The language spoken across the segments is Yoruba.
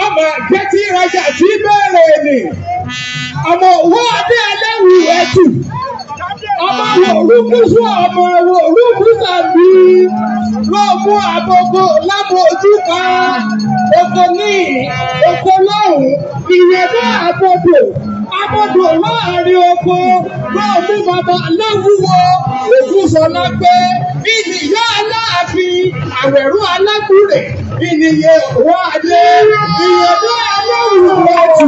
ọmọ àgbẹ̀tì ìrajà tí bẹ̀rẹ̀ ni ọmọ òwò adé ẹlẹ́wù ẹ̀tù ọmọ òrùkúsù ọmọ òrùkúsù àbí lọ́ọ̀mú àbọ̀gbọ̀ lábọ̀jú ká oko ní oko lọ́hùn ìrẹ̀bẹ̀ àbọ̀dọ̀ abọ́dọ̀ láàrin oko lọ́ọ̀mú bàbá láwùwọ̀ òkúsọ̀lá pé ìnìyá aláàfin àwẹ̀rú alágúrè ìnìyẹ òwò adé ìrẹ̀bẹ̀ aláwùwọ̀ ẹ̀tù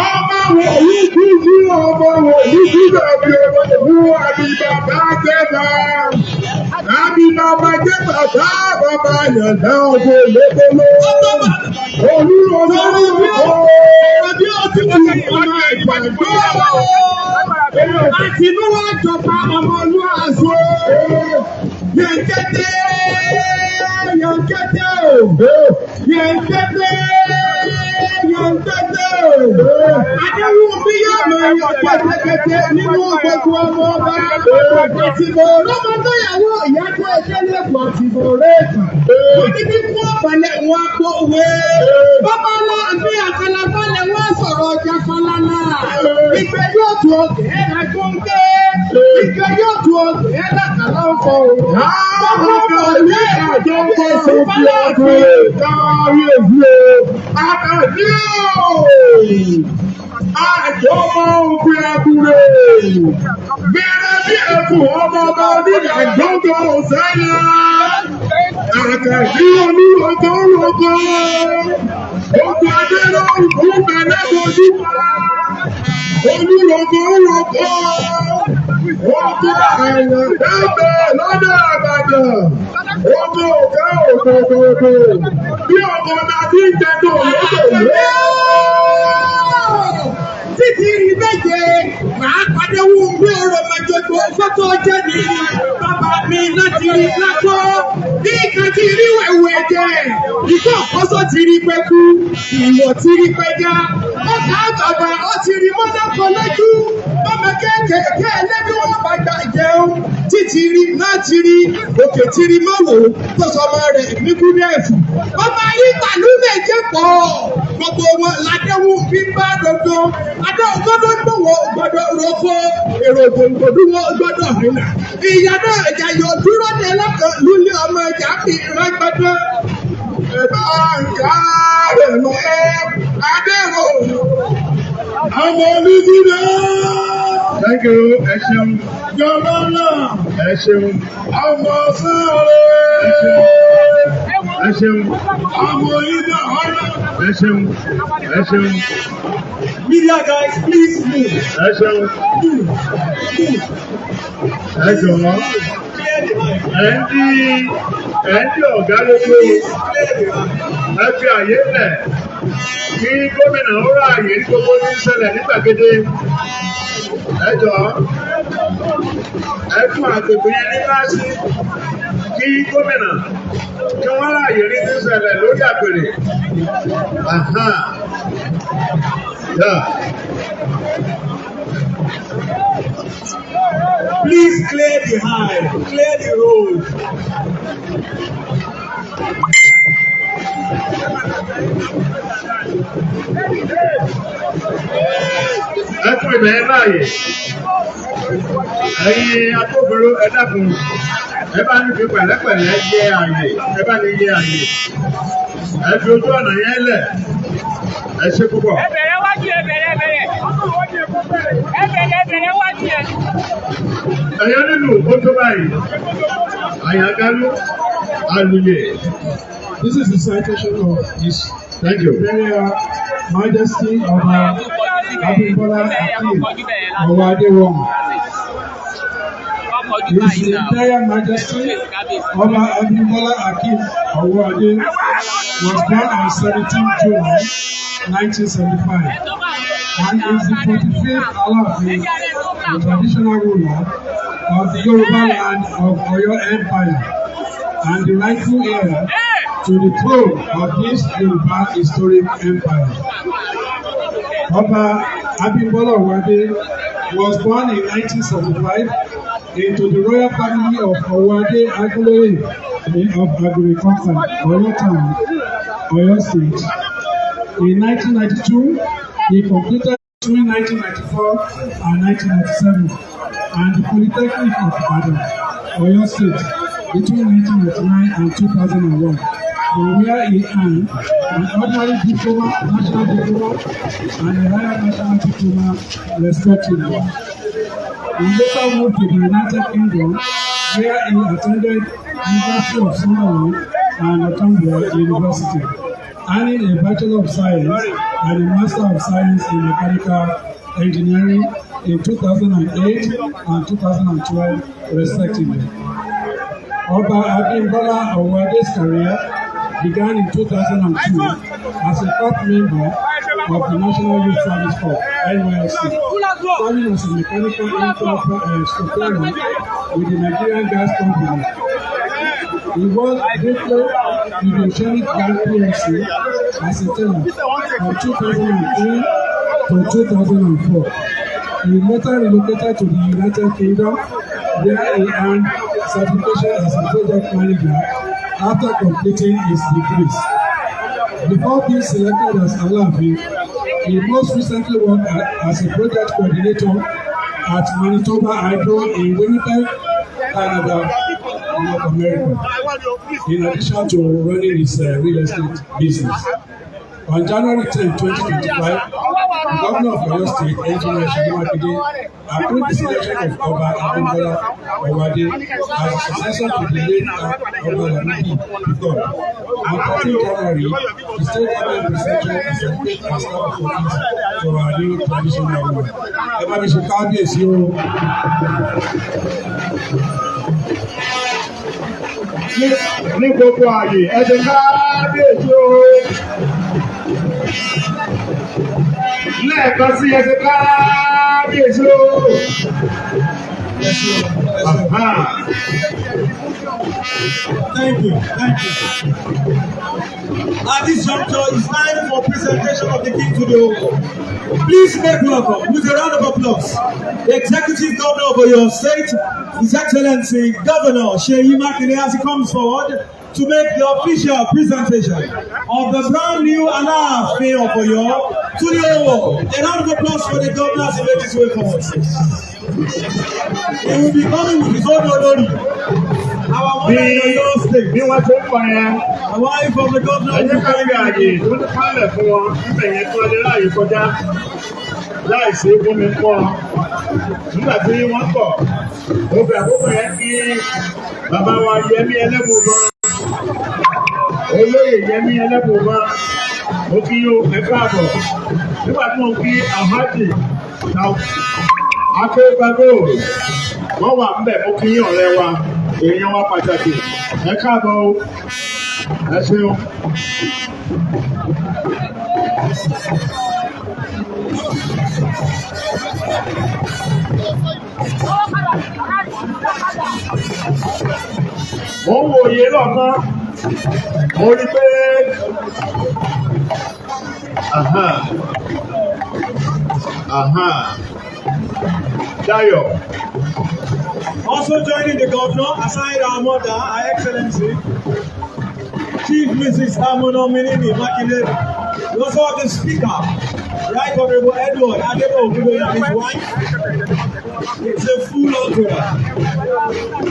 ọmọ wòlíì kújú ọmọ wòlíì kújú ọbí ọmọ ìlú àbí bàbá jẹba àbí bàbá jẹba tá bàbá yàndá ọjọ́ ìlébóló olúwo lórí ọbí ọtí ọmọ ìgbàgbọ́ àtinúwá jọba ọmọ olúwaṣọ yẹnkẹtẹ yẹnkẹtẹ yẹnkẹtẹ. Adéwùmí yóò mọ ìyọ̀ kẹ́tẹ́kẹ́tẹ́ nínú gbogbo ọmọ ọba. Ìtìbò lọ́mọdéyàwó ìyá tó ẹgbẹ́ lẹ́kọ̀ọ́ tìbò rẹ́ẹ̀kì. Wọ́n ní bí fún ọ̀pẹ̀lẹ̀ wọn kó wé. Bọ́bá náà bí àkàlà balẹ̀ wọ́n sọ̀rọ̀ ọjà falala. Ìgbẹ́ yóò tu ọ̀gẹ̀ ẹ̀rọ tó ń ké. Ìgbẹ́ yóò tu ọ̀gẹ̀ ẹ̀rọ kàlá ń fọ òun. Bọ́bá náà ní àjọ ń kọ́ sófin ọkùnrin. Káwárí èyí o. Àkàdé o. Àjọ ọmọ òkun ẹkùnrin. Bẹ̀rẹ̀ bí ẹkùn ọmọ ọba onídàá gbọ́ngàn ọ̀sẹ́yà. Àkàdé olúwọ̀kọ́ olùkọ́. Ogun adé lọ́rùn fún bẹ̀rẹ̀ bojú pa. Olúwọ̀kọ́ olùkọ́. Ogun àyàn dábẹ̀ lọ́dọ̀ Ìbàdàn. Ogun òkè òkòkòkò. Bí ọmọ náà ti ń tẹ́tọ̀ lókè. Títí rí méje, màá pàdé wù mí ọ̀rọ̀ mẹ́jọ̀gbọ́ fọ́tò ọjọ́ ni bàbá mi láti rí lákọ́. Bí ìkan ti rí wẹ̀wẹ̀ jẹ́, ìkọ́ ọ̀kọ́sọ́ ti rí pẹ́kú, ìwọ̀ ti rí pẹ́já. Ọ̀gá bàbá ó ti rí mọ́nàkọ́ lójú. Bọ́mọ kéékèèké ẹlẹ́bí wọn bá gbà jẹun. Títí rí láti rí òkè tí rí mọ́wò tó sọmọ rẹ̀ ní kúrẹ́ẹ̀fù. Ọmọ yìí pàlú méje pọ̀. Gbogbo wọn ládéwù bí bá dodo. Adé ògbọ́dọ̀ gbòwò gbọ́dọ̀ roko. Èrò ògbòǹgbòdú wọn gbọ́dọ̀ rìnà. Ìyá náà ẹ̀jẹ̀ yóò dúró ní ẹlẹ́kọ̀ọ́ lulẹ̀ ọmọ ẹ̀jẹ̀ àfi ìrágbẹ́dẹ́. Ẹ̀bá ìyá rẹ̀ lọ Adéwò. Ọmọ olùdíje. Thank you, ẹ ṣeun. Jọba náà. Ẹ ṣeun. Ọmọ sáré. Ẹ ṣeun. Ọmọ ìdá ọ̀rọ̀. Ẹ ṣeun. Ẹ ṣeun. Media guys, please move. Ẹ ṣeun. Ẹ jọ̀wọ́. Ẹ ń di ọ̀gá lójú. Ẹ fi àyè lẹ̀. Kí gómìnà ó ráàyè ní gbogbo ní ṣẹlẹ̀ ní gbàgede. Ẹ jọ̀ọ́. Ẹ fún àgbègbè yẹn ní láti kí gómìnà kí wọ́n ráàyè ní ti ṣẹlẹ̀ lórí àpèrè. Please clear the aisle, clear the road. Ẹ fún ìbẹ̀rẹ̀ láàyè. Ẹ̀yin agbófinró ẹ dákun. Ẹ bá ní fi pẹ̀lẹ́pẹ̀lẹ́ yẹ àyè. Ẹ bá ní yẹ àyè. Ẹ fi ojú ọ̀nà yẹn lẹ̀. Ẹ ṣe púpọ̀. Ẹ bẹ̀rẹ̀ wájú ẹ bẹ̀rẹ̀. Ẹ bẹ̀rẹ̀ wájú ẹ. Ẹ̀yọ́ nínú ó tó báyìí. Àyàgálú Alùyè. This is the citation of His Thank you. Imperial Majesty Ọba Abímbọ́lá Akeem Ọwọ́adéwọ̀n. His Imperial Majesty Ọba Abímbọ́lá Akeem Ọwọ́adé was born on 17 July 1975 and is the 45th Aláàfin, the traditional ruler of the Yoruba land of Oyo Empire and the rightful heir to the throne of this Yoruba historic empire. Ọba Abímbọ́lá Ọwọ́adé was born in 1975 into the royal family of Owode Aguloye of Agriculture, Oyo Town, Oyo State. In 1992, he completed between 1994 and 1997, and the Polytechnic of Ibadan, Oyo State, between 1999 and 2001, where he earned an ordinary diploma, national diploma, and a higher national diploma, respectively. He later moved to the United Kingdom, where he attended University of Sunderland and Northumbria University, earning a Bachelor of Science and a Master of Science in Mechanical Engineering in 2008 and 2012, respectively. Oba Abimbola Owade's career began in 2002 as a top member of the National Youth Service Corps, NYSC, serving as a mechanical supplier with the Nigerian Gas Company. He worked briefly with the Oceanic Gas PLC as a tenant from 2003 to 2004. He later relocated to the United Kingdom, where he earned certification as a project manager after completing his degrees. Before being selected as Alaafin, he most recently worked as a project coordinator at Manitoba Hydro in Winnipeg, Canada, North America, in addition to running his real estate business. On January 10, 2025, the Governor of Oyo State, Engineer Seyi Makinde, approved the selection of Oba Abimbola Owade as a successor to the late Oba Lamidi III. On 13 January, the state government presented a certificate and staff of office to our new traditional ruler. Ẹ bá mi ṣe kábíyèsí o. Ní gbogbo ààyè, ẹ ṣe kábíyèsí o. Lẹ́ẹ̀kan sí ẹ ṣe kábíyèsí o. Thank you. At this juncture, it's time for presentation of the King to the Ogo. Please make welcome, with a round of applause, the Executive Governor of Oyo State, His Excellency Governor Seyi Makinde, as he comes forward to make the official presentation of the brand new Alaafin of Oyo to the Ogo. A round of applause for the governor to make his way forward. He will be coming with his own Olori. Our mother in Oyo State. Bí wọ́n ti ń pọ̀ yẹn. The wife of the governor. Ẹ jẹ́ ká rí àyè tó ní pálẹ̀ fún wọn níbẹ̀ yẹn tó lè ráàyè kọjá láìsí gómi pọ̀. Nígbà tí wọ́n pọ̀, ó fi àkókò yẹn kí bàbá wa Yẹmí Ẹlẹ́bùúbọn. Olóyè Yẹmí Ẹlẹ́bùúbọn. Mo kí yó ẹ káàbọ̀. Nígbà tí mo kí Alhaji Akéwàgbé wọ́n wà ń bẹ̀ mo kí yín ọ̀rẹ́ wa èèyàn wa pàtàkì ẹ káàbọ̀ o ẹ ṣeun. Mo ń wo òye lọ́kàn mo rí pé Dayo. Also joining the governor, aside our mother, Her Excellency, Chief Mrs. Amonomini Makinde. We also have the Speaker, Right Honorable Edward Adebo Ogundoyin and his wife. It's a full entourage.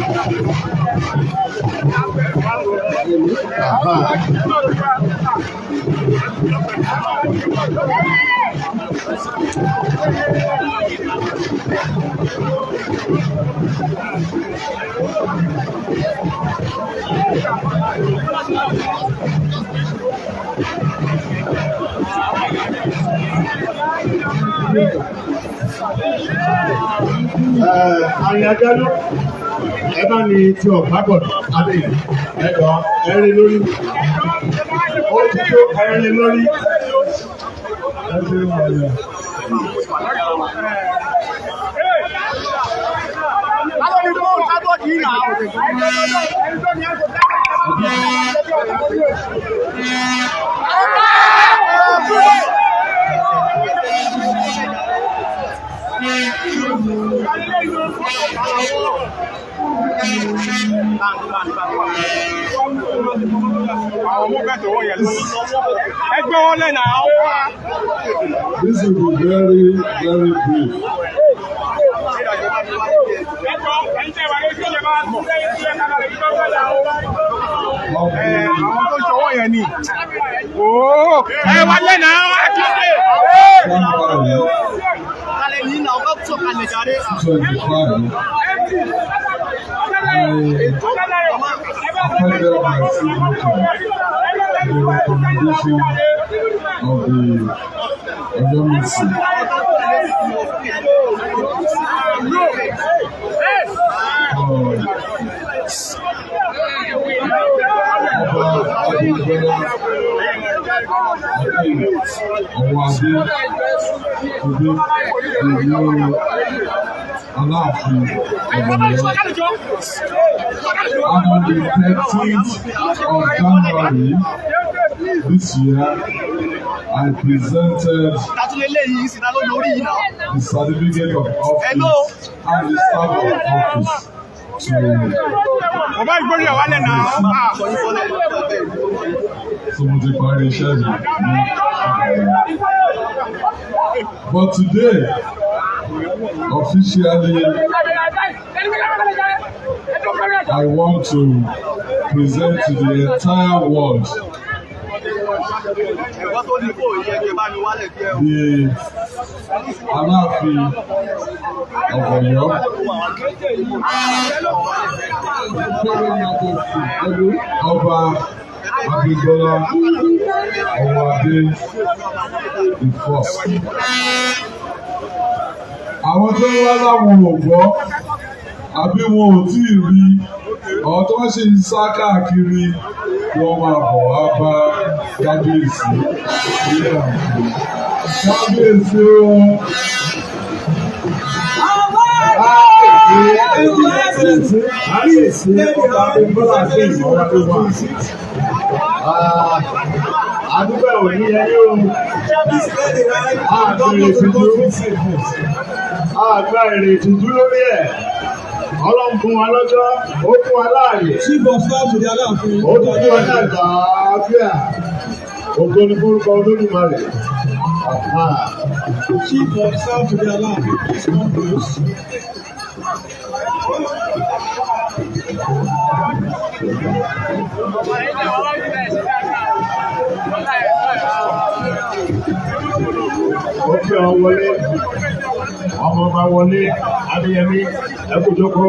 Àyàjálù ẹ bá ní tí ọ̀pá gbọ̀dọ̀ àbí ẹ̀dọ̀ ẹ̀rin lórí ó ti tó ẹ̀rin lórí. This will be very, very brief. On the 13th of January this year, I presented the certificate of office and the staff of office but today, officially, I want to present to the entire world the Aláàfin of Ọ̀yọ́, Ọba Abímbọ́lá Ọwọ́adé the first. Àwọn tó wá láwọn ò gbọ́ àbí wọn ò tí ì rí àwọn tó ṣe ń sá káàkiri wọ́n máa bọ̀ wá bá kábíyèsí ilé àǹfààní. Kábíyèsí o. Kábíyèsí ọba Abímbọ́lá ṣe ìmọ̀ra tó wà. Àdúgbò òní ẹni o. Àgbà èrè ìtìjú lórí ẹ̀. Ọlọ́run fún wa lọ́jọ́, ó fún wa láàyè. Chief of staff to the Aláàfin. Ó tún fún wa ní àlàáfíà. Ògo ni forúkọ Olódùmarè. Chief of staff to the Aláàfin. Ó fi ọ wọlé. Ọmọ ọba wọlé Adéyẹmí ẹkùjọkọ.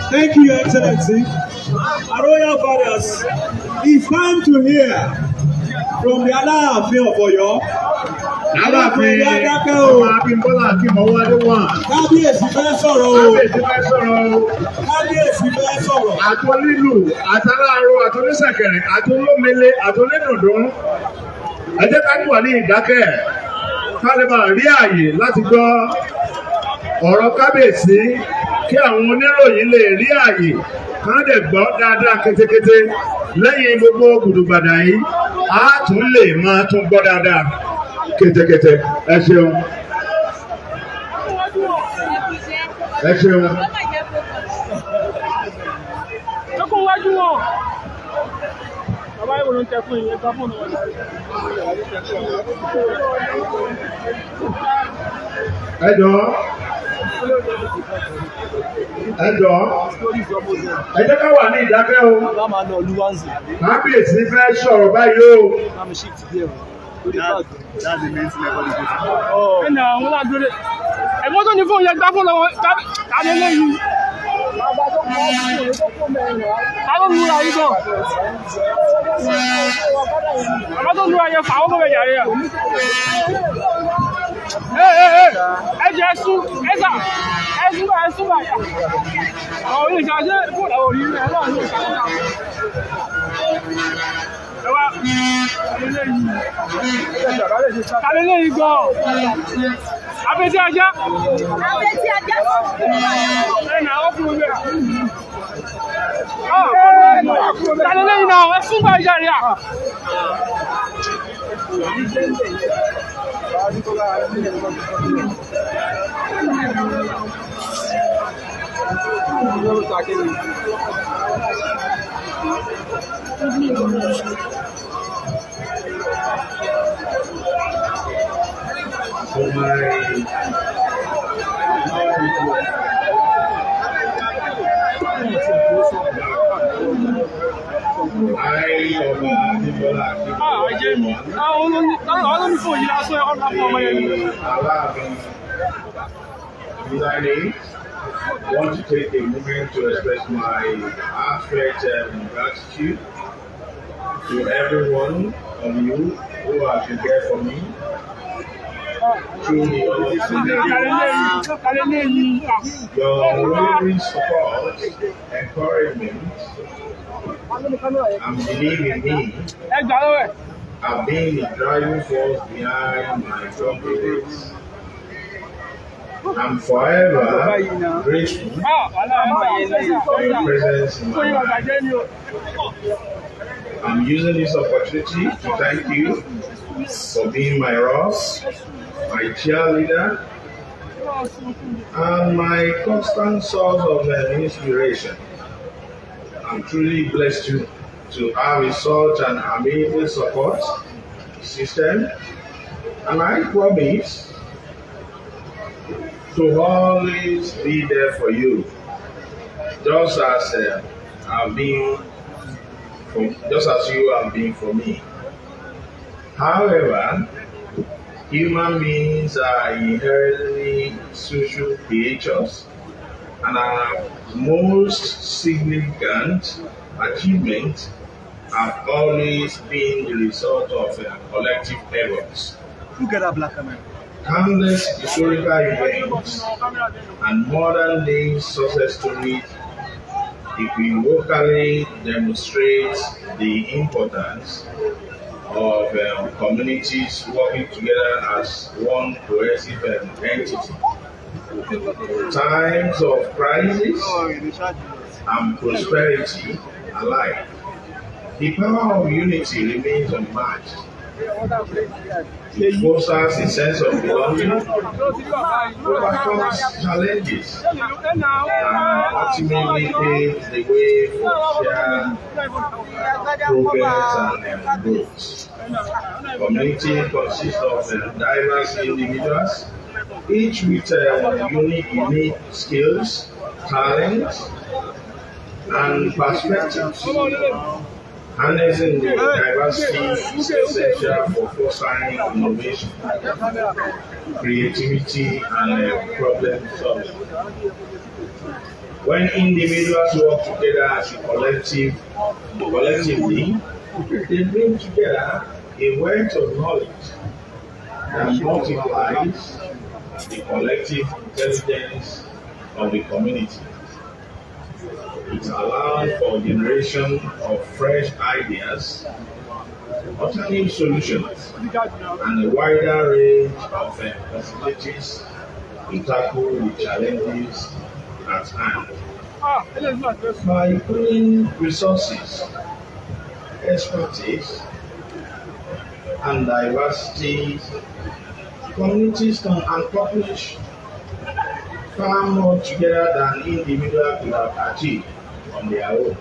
Thank you, Your Excellency. Our royal fathers, it's time to hear from the Aláàfin of Ọ̀yọ́. Aláàfin ọmọ Abímbọ́lá Akínmọ́wádé wà. Kábíyèsí fẹ́ sọ̀rọ̀ o. Kábíyèsí fẹ́ sọ̀rọ̀ o. Kábíyèsí fẹ́ sọ̀rọ̀. Àtọ́lílù, àtàláàrò, àtọ́nísẹ̀kẹ̀rẹ̀, àtọ́lómele, àtọ́nídùndún. Ẹ jẹ́ ká wà ní ìdákẹ́. Ká lè máa rí ààyè láti gbọ́ ọ̀rọ̀ kábíyèsí kí àwọn oníròyìn lè rí ààyè kán dẹ̀ gbọ́ dáadáa kétékété lẹ́yìn gbogbo gùdùgbàdà yìí á tún lè máa tún gbọ́ dáadáa kétékété. Ẹ ṣeun. Ẹ ṣeun. Bàbá ìwò ló ń tẹ fún ìyẹn bá fún ọ̀nà Ẹ jọ̀ọ́. Ẹ jọ̀ọ́. Ẹ jẹ́ ká wà ní ìdákẹ́ o. Kábíyèsí fẹ́ sọ̀rọ̀ báyìí o. Ẹnà àwọn ládúró. Ẹ̀gbọ́n tó ní fóònù yẹn gbá fóònù lọ́wọ́ tàbí eléyìí. Àwọn múra yìí bọ̀. Àwọn tó múra yẹn fà wọ́n kọ́ bẹ̀ yàrá yà. Ẹ jẹ́ sún, ẹ sà, ẹ Abẹ́tí ajá. Abẹ́tí ajá. Ẹnà ọkùnrin rẹ̀. Tàlẹ́ lẹ́yìn náà, ẹ fún bàjá rẹ̀ à. I want to take a moment to express my heartfelt gratitude to everyone of you who have been there for me through the your unwavering support, encouragement, and belief in me have been the driving force behind my progress. I'm forever grateful for your presence in my life. I'm using this opportunity to thank you for being my Ross, my cheerleader, and my constant source of inspiration. I'm truly blessed to have such an amazing support system, and I promise to always be there for you, just as you have been for me. However, human beings are inherently social creatures, and our most significant achievements have always been the result of collective efforts. Together, Black America. Countless historical events and modern day success stories equivocally demonstrate the importance of communities working together as one cohesive entity. Times of crisis and prosperity alike, the power of unity remains unmatched. It fosters a sense of belonging, overcomes challenges, and ultimately paves the way for shared progress and growth. Community consists of diverse individuals, each with unique skills, talents, and perspectives. Harnessing the diversity is essential for fostering innovation, creativity, and problem solving. When individuals work together as a collectively, they bring together a wealth of knowledge that multiplies the collective intelligence of the community. It allows for generation of fresh ideas, alternative solutions, and a wider range of possibilities to tackle the challenges at hand. By pooling resources, expertise, and diversity, communities can accomplish far more together than individuals could have achieved on their own.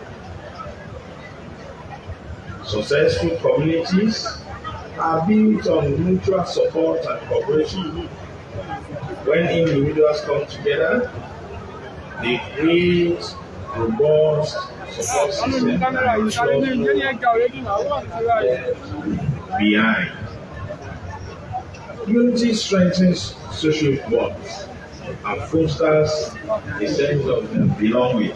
Successful communities are built on mutual support and cooperation. When individuals come together, they create robust support systems and behind. Unity strengthens social bonds and fosters a sense of belonging,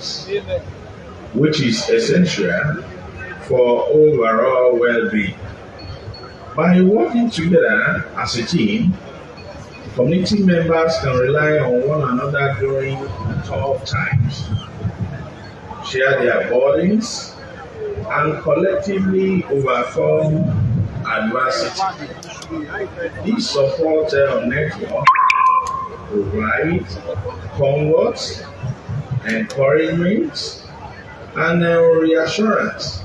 which is essential for overall well-being. By working together as a team, Community members can rely on one another during tough times, share their burdens, and collectively overcome adversity. This support network provides comfort, encouragement, and reassurance,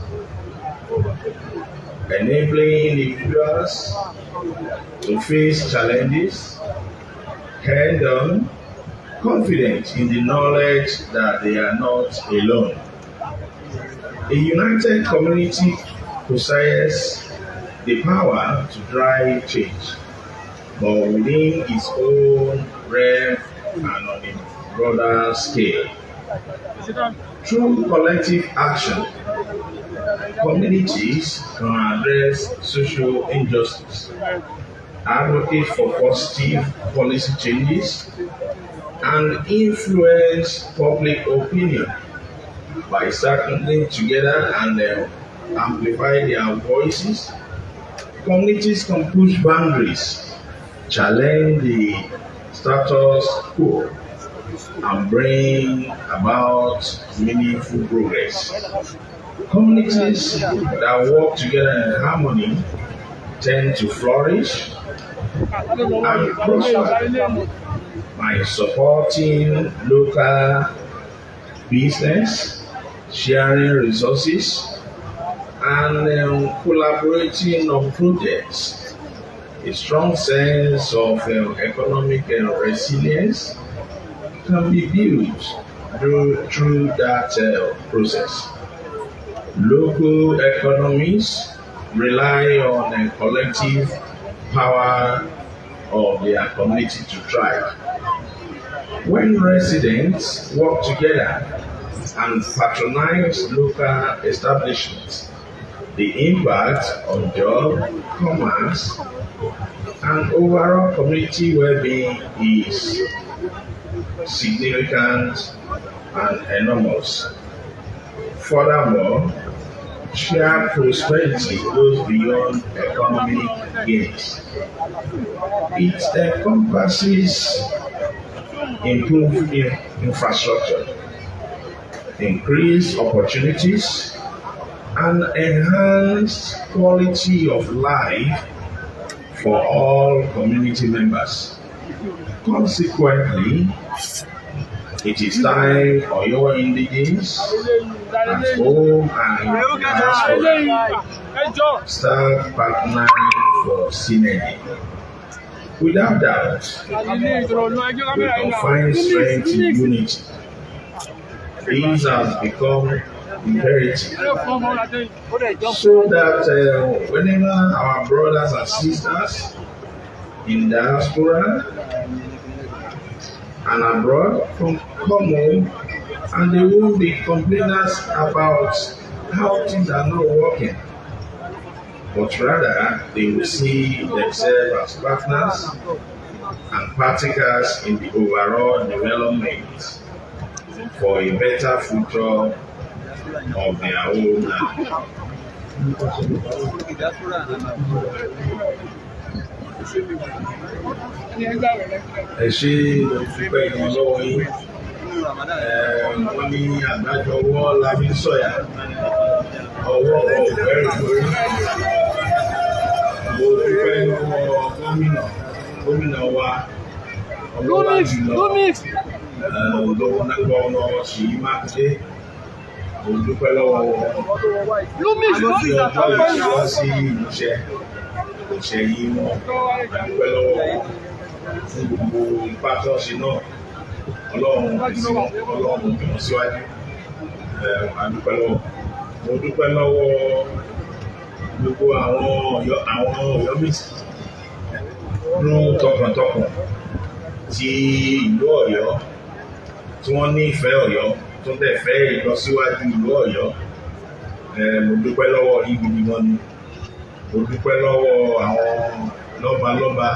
enabling individuals to face challenges head-on, confident in the knowledge that they are not alone. A united community possesses the power to drive change, but within its own realm and on a broader scale. Through collective action, communities can address social injustice, advocate for positive policy changes, and influence public opinion by circling together and amplify their voices. Communities can push boundaries, challenge the status quo, and bring about meaningful progress. Communities that work together in harmony tend to flourish and prosper by supporting local business, sharing resources, and collaborating on projects. A strong sense of economic resilience can be built through that process. Local economies rely on a collective power of their community to thrive. When residents work together and patronize local establishments, the impact on job, commerce, and overall community well-being is significant and enormous. Furthermore, shared prosperity goes beyond economic gains. It encompasses improved infrastructure, increased opportunities, and enhanced quality of life for all community members. Consequently, it is time for your indigenous at home and in diaspora start partnering for synergy. Without doubt, we can find strength in unity. This has become imperative so that whenever our brothers and sisters in diaspora and abroad come home and they won't be complainers about how things are not working, but rather they will see themselves as partners and partakers in the overall development for a better future of their own land. Ẹ ṣe ìdúpẹ́ ìdí lọ́wọ́ yín. Wọ́n ní àgbájọ ọwọ́ la fi ń sọ̀yà, ọwọ́ ọ̀fẹ́ ìgbórí. Mo dúpẹ́ lọ́wọ́ gómìnà wa ọlọ́lá jùlọ olówó Ṣèyí Mákindé. Mo dúpẹ́ lọ́wọ́ wọn. Àti ọjọ́ ìṣọ́ sí ìmúṣẹ yìí wọn. A dúpẹ́ lọ́wọ́ wọn fún gbogbo ipá tó ṣe náà. Ọlọ́run bí wọ́n síwájú. A dúpẹ́ lọ́wọ́. Mo dúpẹ́ lọ́wọ́ gbogbo àwọn Ọ̀yọ́mèsì fún tọkàntọkàn ti ìlú Ọ̀yọ́ tí wọ́n ní ìfẹ́ Ọ̀yọ́ tó ń tẹ̀ fẹ́ ìlọsíwájú ìlú Ọ̀yọ́. Mo dúpẹ́ lọ́wọ́ yín gidi gan ni. Mo dúpẹ́ lọ́wọ́ àwọn lọ́balọ́ba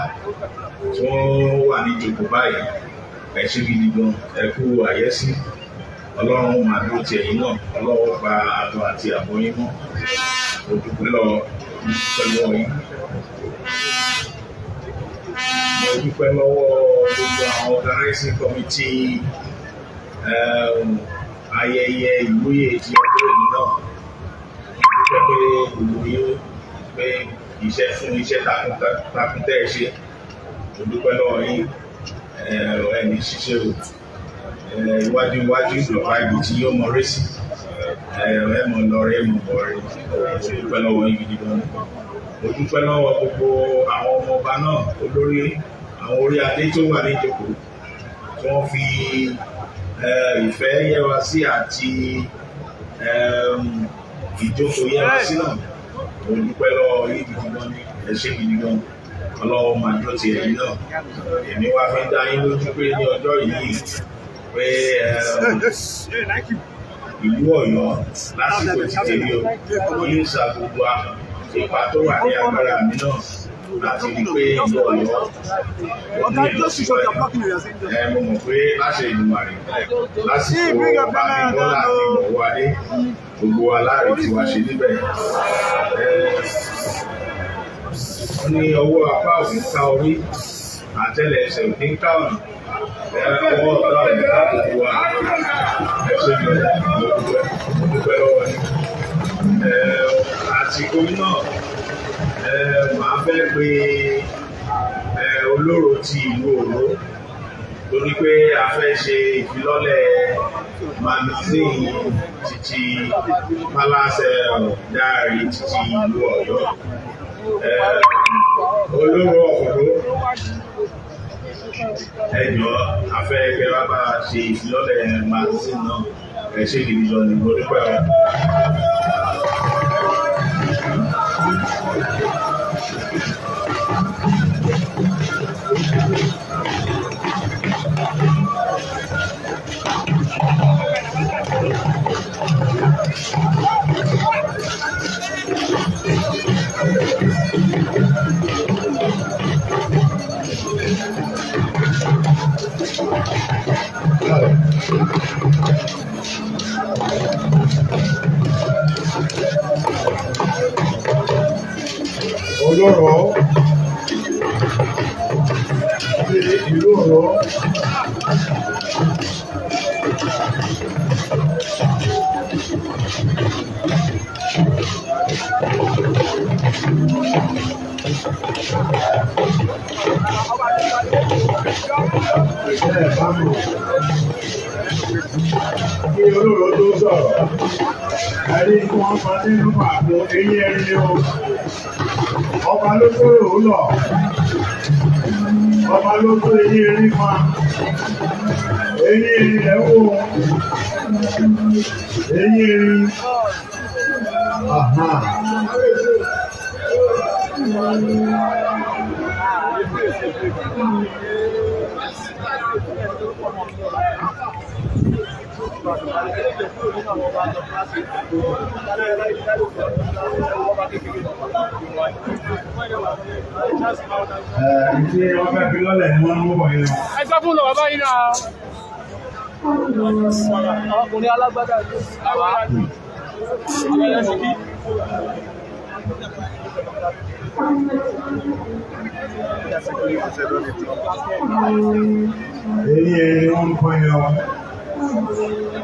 tí wọ́n wà ní ìjòkó báyìí. Ẹ ṣé gidi gan, ẹ kú àyẹ́sí. Ọlọ́run máa dúró ti ẹ̀yin náà. Ọlọ́run pa àtọ̀ àti àbọ̀ yín mọ́. Mo dúpẹ́ lọ́wọ́ yín. mo dúpẹ́ lọ́wọ́ gbogbo àwọn organizing committee ayẹyẹ ìwúyè ti ọjọ́ ìlú náà. Dúpẹ́ pé gbogbo yín pé iṣẹ́ takun tẹ́ ẹ ṣe. Mo dúpẹ́ lọ́wọ́ yín ẹni ṣiṣẹ́ o. Iwájú ìjọba ibi tí yóò mọ rẹ́ sí. Ẹ mọ̀ lọ́rẹ́ ẹ mọ̀ bọ̀rẹ́. Mo dúpẹ́ lọ́wọ́ yín gidi gan. Mo dúpẹ́ lọ́wọ́ gbogbo àwọn ọmọ ọba náà olórí àwọn orí adé tó wà ní ìjókòó tí wọ́n fi ìfẹ́ yẹ wá sí àti ìjókòó yẹ wá sí náà. Mo dúpẹ́ lọ́wọ́ yín gidi gan ní ẹ ṣé gidi gan. Ọlọ́run máa dúró ti ẹ̀yin náà. Èmi wá fi dá yín lójú pé ní ọjọ́ yìí pé ìlú Ọ̀yọ́ lásìkò ti tèmi o yín sa gbogbo ipa tó wà ní agbára mi náà láti rí pé ìlú Ọ̀yọ́ mo mọ̀ pé láṣẹ ìlúmọ̀ rẹ̀ lásìkò ọba Abímbọ́lá àti ìmọ̀wọ́ adé gbogbo aláàrẹ̀ tí wàá ṣe níbẹ̀. Wọ́n ní ọwọ́ apá òfin ká orí àtẹ́lẹsẹ̀ òfin ká ọ̀nà ọwọ́ ọ̀tá òfin ká gbogbo wa ẹ̀ṣẹ̀ mo dúpẹ́ lọ́wọ́ ni. Àti gómìnà màá fẹ́ pé olóró ti ìlú Òró torí pé a fẹ́ ṣe ìfilọ́lẹ̀ magazine títí Palace Diary títí ìlú Ọ̀yọ́. Olóró Òró ẹjọ́ a fẹ́ kẹ́ wá bá ṣe ìfilọ́lẹ̀ magazine náà ẹ ṣé gidi gan ni mo dúpẹ́ o. Olóró ìlú Ọ̀yọ́ kí Olóró tó sọ̀rọ̀ ẹni tí wọ́n fa nínú àpò eyín ẹni ni o. Ọba ló tó rò ó lọ, ọba ló tó eyín erin fa, eyín erin rẹ̀ wò, eyín erin, tí wọ́n fẹ́ fi lọ́lẹ̀ ni wọ́n ń mú bọ̀ yẹn. Ẹ sọ fún lọ bàbá yìí náà. Ọkùnrin alágbádá eyín erin wọ́n ń pọ́n yẹn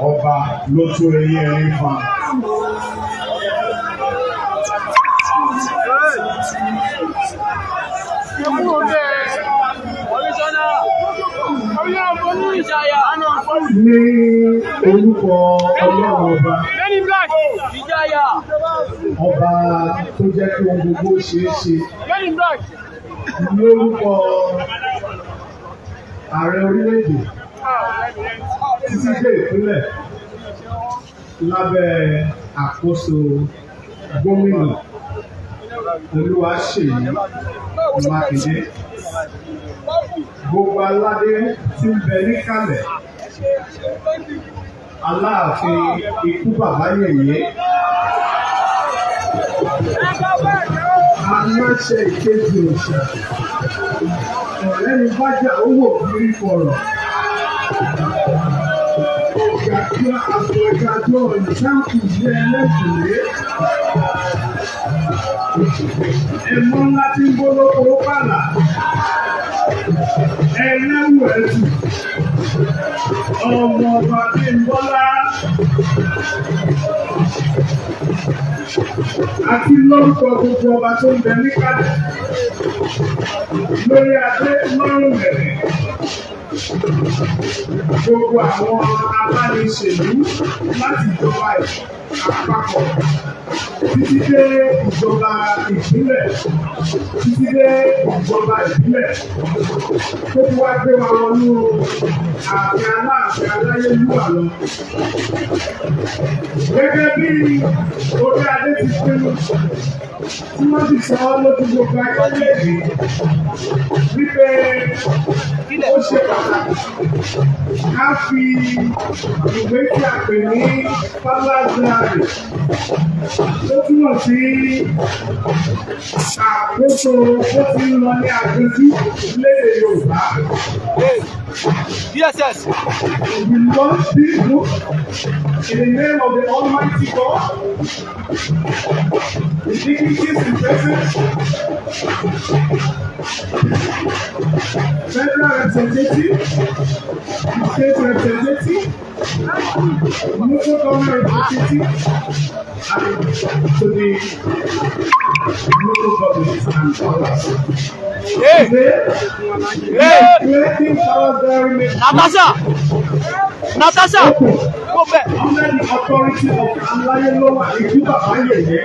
ọba ló tó eyín erin fa. Ní orúkọ Ọlọ́run ọba ọba tó jẹ́ kí ohun gbogbo ṣeé ṣe ní orúkọ ààrẹ orílẹ̀-èdè títí dé ìpínlẹ̀ lábẹ́ àkóso gómìnà Olúwaṣèyí Mákindé. Gbogbo aládé tí ń bẹ níkàlẹ̀, Aláàfin ikú bàbá yèyé, aláṣẹ ìkejì òòṣà, ọ̀rẹ́ mi bájà owó òbírí fọ̀rọ̀, ọ̀gá kí Ọjọ́ àpòjàjọ ìsáàkùnjẹ ẹlẹ́kùnlé. Ẹ̀mọ́ ńlá tí ń gbólógbó pàlà. Ẹlẹ́wù ẹ̀tù. Ọmọ ọba tí ń bọ́lá. Àti lórúkọ gbogbo ọba tó ń bẹ níkàlẹ̀. Lórí adé lọ́rùn bẹ̀rẹ̀. Gbogbo àwọn abániṣèlú láti ìjọba àpapọ̀ títí dé ìjọba ìpínlẹ̀ títí dé ìjọba ìbílẹ̀ tó ti wá gbé wa wọnú ààfin Aláàfin Aláyélúwà lọ. Gẹ́gẹ́ bí orí adé ti pinnu tí wọ́n sì sọ lójú gbogbo ayọ́lẹ́dì wípé ó ṣe pàtàkì ká fi ìwé tí a pè ní Pálásìárì tó túmọ̀ sí àkóso ó ti ń lọ ní agbójú lédè Yorùbá. DSS. We launch this book in the name of the Almighty God, the dignities and presence, federal representative, state representative, local government representative, and to the local government and others. Today, creating powers that remain Natasha, go back. under the authority of Aláyélúwà Ikú Bàbáyèyé.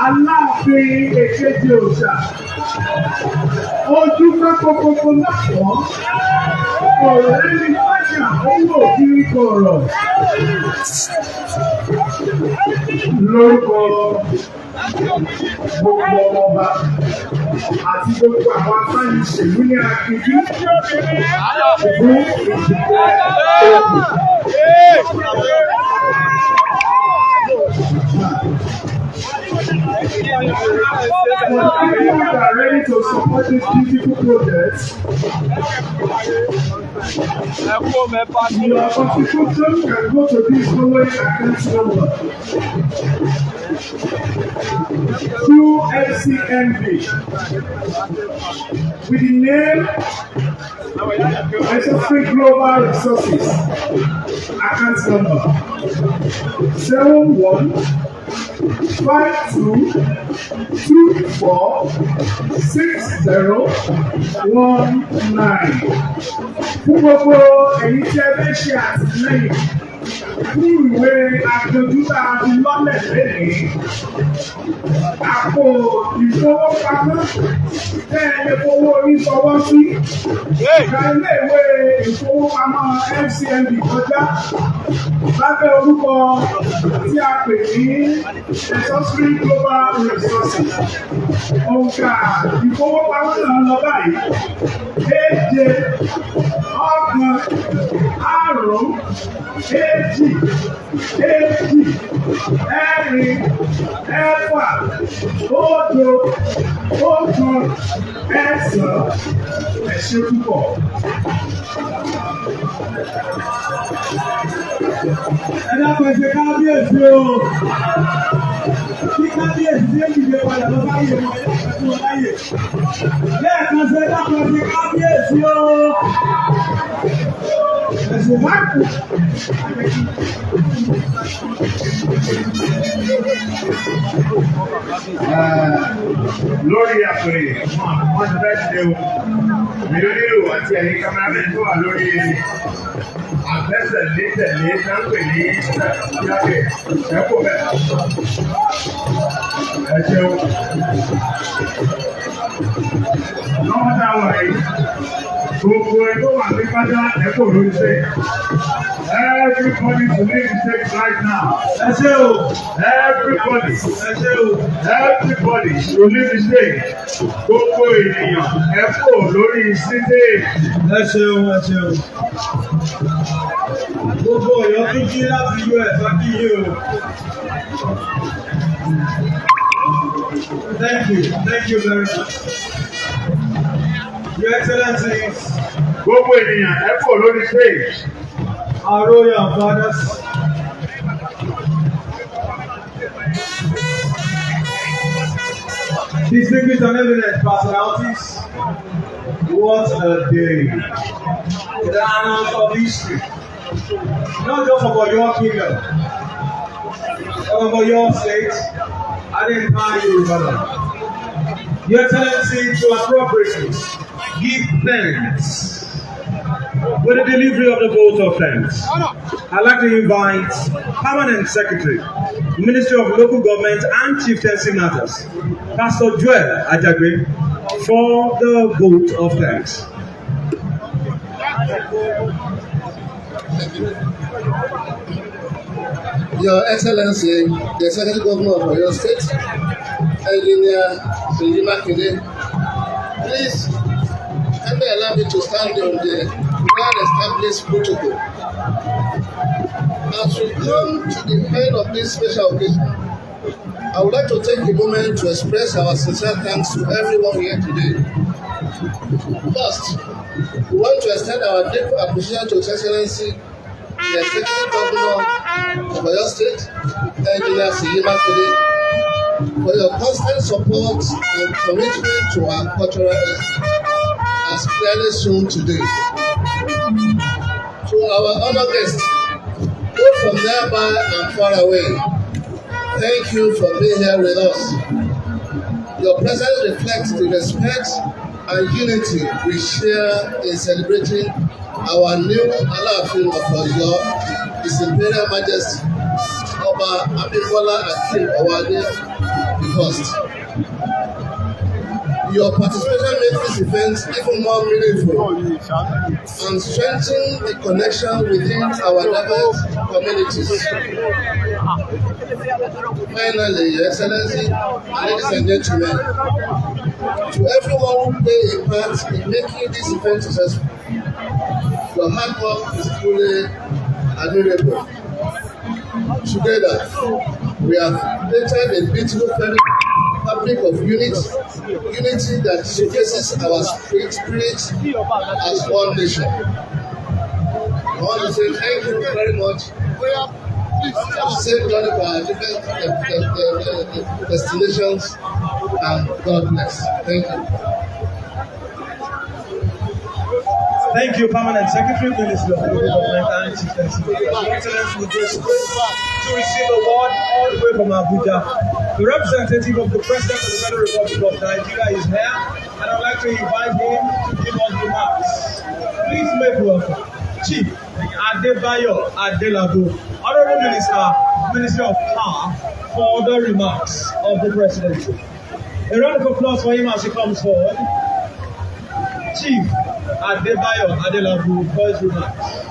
Aláàfin èkejì òòṣà. Ojú pápákọ̀kọ̀ lápọ̀. Ọ̀rẹ́ ní fájà owó òkiri kọ̀ọ̀rọ̀. Lórúkọ gbogbo ọba àti gbogbo àwọn afániṣèlú ní akéjú fún ìdìbò ogun. For everyone that are ready to support this beautiful project, your contribution can go to this following account number. Through FCMB with the name Necessary Global Resources account number 71524619. Fún gbogbo èyí tí ẹ fẹ́ ṣe àtìlẹ́yìn fún ìwé àjọjútà lọ́lẹ̀ lẹ́yìn. Àpò ìfowópamọ́ tẹ́ ẹ lè fowó orí sọwọ́ sí. Ìgbà ilé-ìwé ìfowópamọ́ FCMB kọjá lábẹ́ orúkọ tí a pè ní Necessary Global Resources. Òǹkà ìfowópamọ́ náà lọ báyìí. 7 ẹ ṣé púpọ̀. Ẹ dákun ẹ ṣe kábíyèsí o. Kí kábíyèsí ṣe ìdílé padà lọ báyìí ọmọ ẹ̀yà pẹ̀lú ọláyè. Lẹ́ẹ̀kan ṣe dákun ẹ ṣe kábíyèsí o. Ẹ ṣe máàkù. Lórí àpèrè, wọ́n ti fẹ́ ṣe o. Mi ò nílò àti ẹ̀yìn kámẹ́rà tó wà lórí àgbẹ̀sẹ̀lé tẹ̀lé sáńpè ní ìyáàkè ẹ̀kọ́ bẹ́ẹ̀. Ẹ ṣeun. Lọ́wọ́ táwọn yìí, gbogbo ẹgbẹ́ wà ní pátá ẹ̀kọ́ lórí ṣe. Everybody to make mistakes right now. Ẹ ṣé o. Everybody. Ẹ ṣé o. Everybody to make mistakes. Gbogbo ènìyàn ẹ̀kọ́ lórí sídé. Ẹ ṣeun, ẹ ṣeun. Gbogbo Ọ̀yọ́ tún jí láti US àbí yìí o. Thank you very much. Your Excellencies. Gbogbo ènìyàn ẹ kò lórí stage. Our royal fathers, distinguished and eminent personalities, what a day. The annals of history, not just about your kingdom, but about your state and the entire Yoruba land. Your Excellency, to appropriately give thanks with the delivery of the vote of thanks. I'd like to invite Permanent Secretary, Ministry of Local Government and Chieftaincy Matters, Pastor Joel Ajagbe, for the vote of thanks. Your Excellency, the Executive Governor of Oyo State, Engineer Seyi Makinde, please kindly allow me to stand on the well-established protocol. As we come to the end of this special occasion, I would like to take a moment to express our sincere thanks to everyone here today. First, we want to extend our deep appreciation to His Excellency, the Executive Governor of Oyo State, Engineer Seyi Makinde, for your constant support and commitment to our cultural history, as clearly shown today. To our honored guests, both from nearby and far away, thank you for being here with us. Your presence reflects the respect and unity we share in celebrating our new Aláàfin of Ọ̀yọ́, His Imperial Majesty Ọba Abímbọ́lá Akeem Ọwọ́adé the First. Your participation makes this event even more meaningful and strengthen the connection within our diverse communities. Finally, Your Excellency, ladies and gentlemen, to everyone who played a part in making this event successful, your hard work is truly admirable. Together, we have created a beautiful fabric of unity that showcases our spirit as one nation. I want to say thank you very much. Safe journey for our different destinations, and God bless. Thank you. Thank you, Permanent Secretary, Minister of Local Government and Chieftaincy. Your Excellency, we just to receive a word all the way from Abuja. The representative of the President of the Federal Republic of Nigeria is here, and I'd like to invite him to give us remarks. Please make welcome Chief Adebayo Adelabu, Honorable Minister of Power, for the remarks of the President. A round of applause for him as he comes forward. Chief Adebayo Adelabu for his remarks.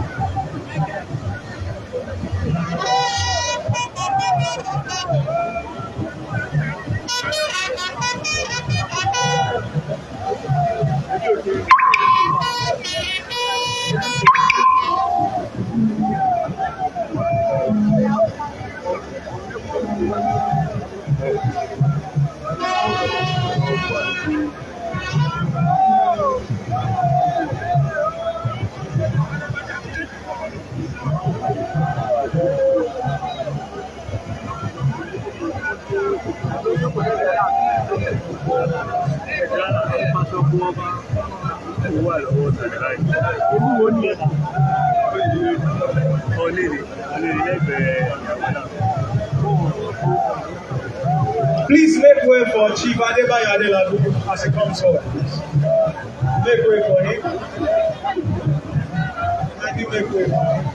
Please make way for Chief Adebayo Adelabu as he comes forward. Make way for him. And you make way for him.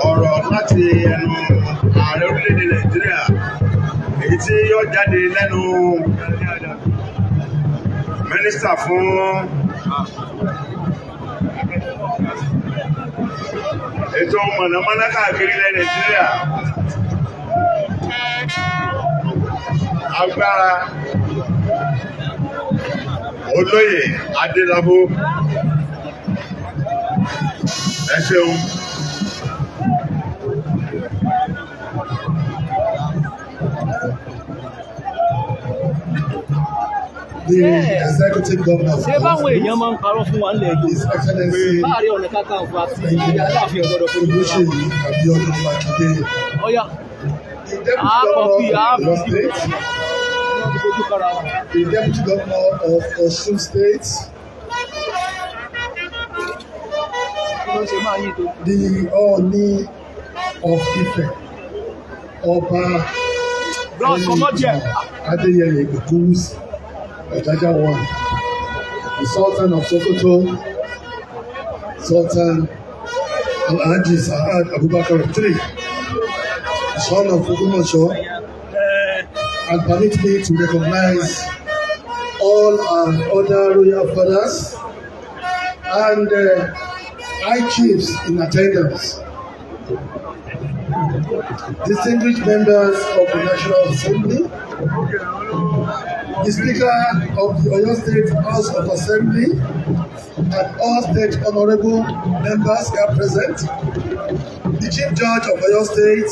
Ọ̀rọ̀ láti ẹnu ààrẹ orílẹ̀-èdè Nàìjíríà èyí tí yóò jáde lẹ́nu mínísítà fún ètò mọ̀nàmọ́ná káàkiri ilẹ̀ Nàìjíríà. Agbára Olóyè Adélabú, ẹ ṣeun. The executive governor of ṣé báwọn èèyàn máa ń parọ́ fún wa nílẹ̀ yìí His Excellency láàrin ọ̀nà Kakanfò àti ìyá Aláàfin ọ̀gbọ́dọ̀ fún ìlú ṣe Olúṣèyí Abíọ́dún Mákindé. ọ̀yà The deputy governor of Oyo State, the deputy governor of Osun State, the Ọọ̀ni of Ife, Ọba Adéyẹyè Ògúnwùsì Ọ̀jájá one, the Sultan of Sokoto, Sultan Alhaji Sa'ad Abubakar III, the son of Ògbómọ̀ṣọ́, and permit me to recognize all our other royal fathers and high chiefs in attendance, distinguished members of the National Assembly, the Speaker of the Oyo State House of Assembly, and all state honorable members here present, the Chief Judge of Oyo State,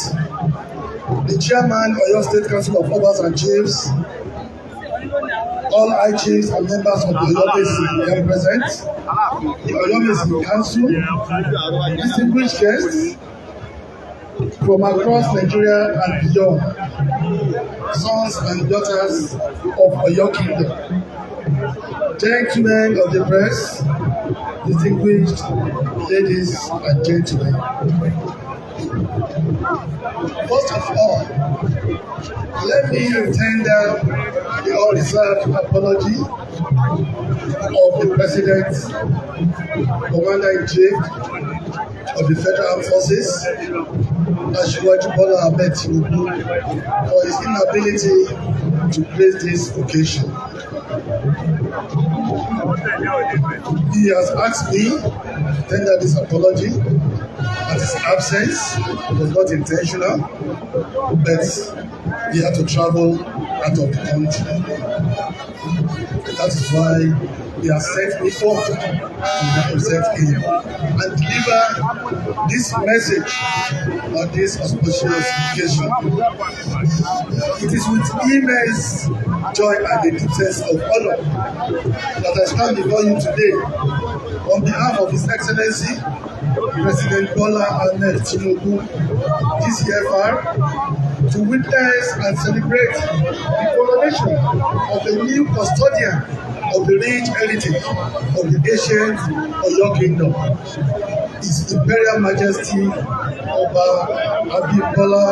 the Chairman of Oyo State Council of Obas and Chiefs, all high chiefs and members of the Oyo Mesi here present, the Oyo Mesi Council, distinguished guests from across Nigeria and beyond, sons and daughters of Oyo Kingdom, gentlemen of the press, distinguished ladies and gentlemen. First of all, let me tender the unreserved apology of the President, Commander-in-Chief of the Federal Armed Forces, Asiwaju Bola Ahmed Tinubu, for his inability to grace this occasion. He has asked me to tender this apology, that his absence was not intentional, but he had to travel out of the country. That is why he has sent me up to represent him and deliver this message on this auspicious occasion. It is with immense joy and the deepest of honor that I stand before you today on behalf of His Excellency President Bola Ahmed Tinubu, GCFR, to witness and celebrate the coronation of a new custodian of the rich heritage of the ancient Oyo Kingdom, His Imperial Majesty Ọba Abímbọ́lá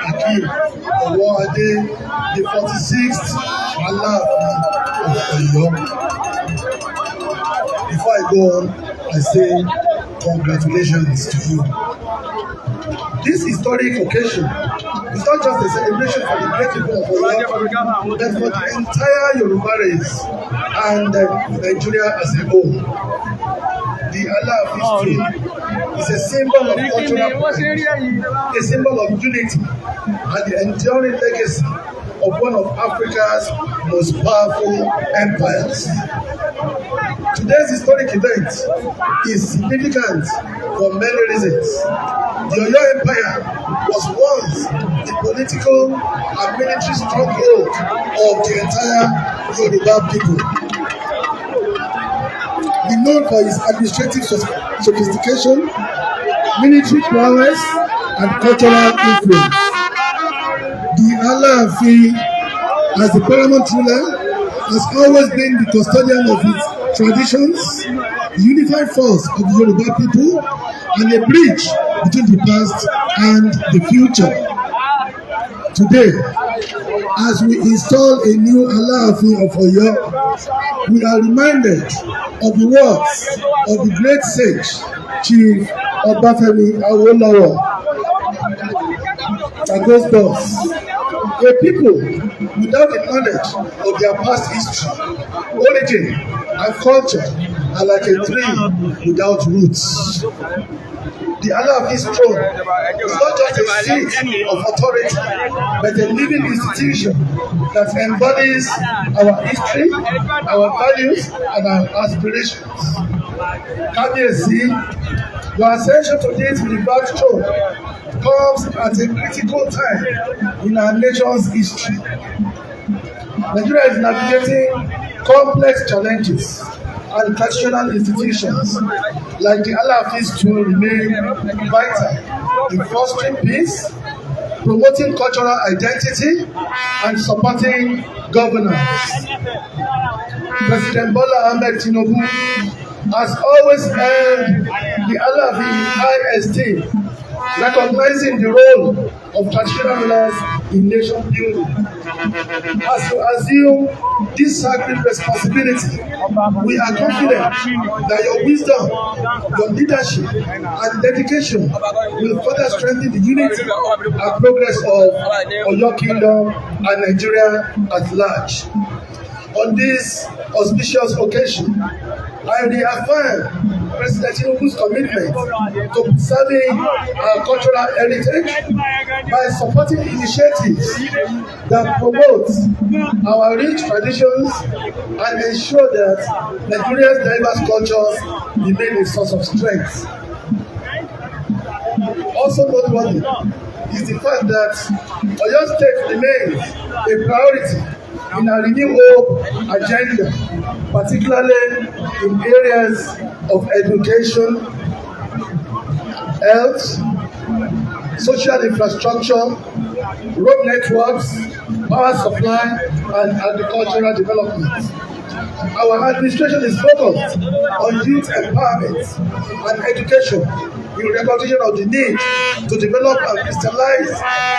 Akeem Ọwọ́adé, the 46th Aláàfin of Oyo. Before I go on, I say congratulations to you. This historic occasion is not just a celebration for the great people of Oyo, but for the entire Yoruba race and Nigeria as a whole. The Aláàfin tree is a symbol of cultural pride, a symbol of unity, and the enduring legacy of one of Africa's most powerful empires. Today's historic event is significant for many reasons. The Oyo Empire was once the political and military stronghold of the entire Yoruba people. Known for its administrative sophistication, military prowess, and cultural influence. The Aláàfin, as the paramount ruler, has always been the custodian of its traditions, the unified force of the Yoruba people, and a bridge between the past and the future. Today, as we install a new Aláàfin of Oyo, we are reminded of the words of the great sage, Chief Obafemi Awolowo, Agostos. A people without the knowledge of their past history, origin, and culture are like a tree without roots. the Alaafin throne is not just a seat of authority, but a living institution that embodies our history, our values, and our aspirations. Kábíyèsí, your ascension to this revered throne comes at a critical time in our nation's history. Nigeria is navigating complex challenges, and traditional institutions like the Alaafin throne remain vital in fostering peace, promoting cultural identity, and supporting governance. President Bola Ahmed Tinubu has always held the Alaafin in high esteem, recognizing the role of traditional rulers in nation building. As you assume this sacred responsibility, we are confident that your wisdom, your leadership, and dedication will further strengthen the unity and progress of your kingdom and Nigeria at large. On this auspicious occasion, I reaffirm President Tinubu's commitment to preserving our cultural heritage by supporting initiatives that promote our rich traditions and ensure that Nigeria's diverse cultures remain a source of strength. Also noteworthy is the fact that Oyo State remains a priority in our Renew Hope agenda, particularly in areas of education, health, social infrastructure, road networks, power supply, and agricultural development. Our administration is focused on youth empowerment and education in recognition of the need to develop and crystallize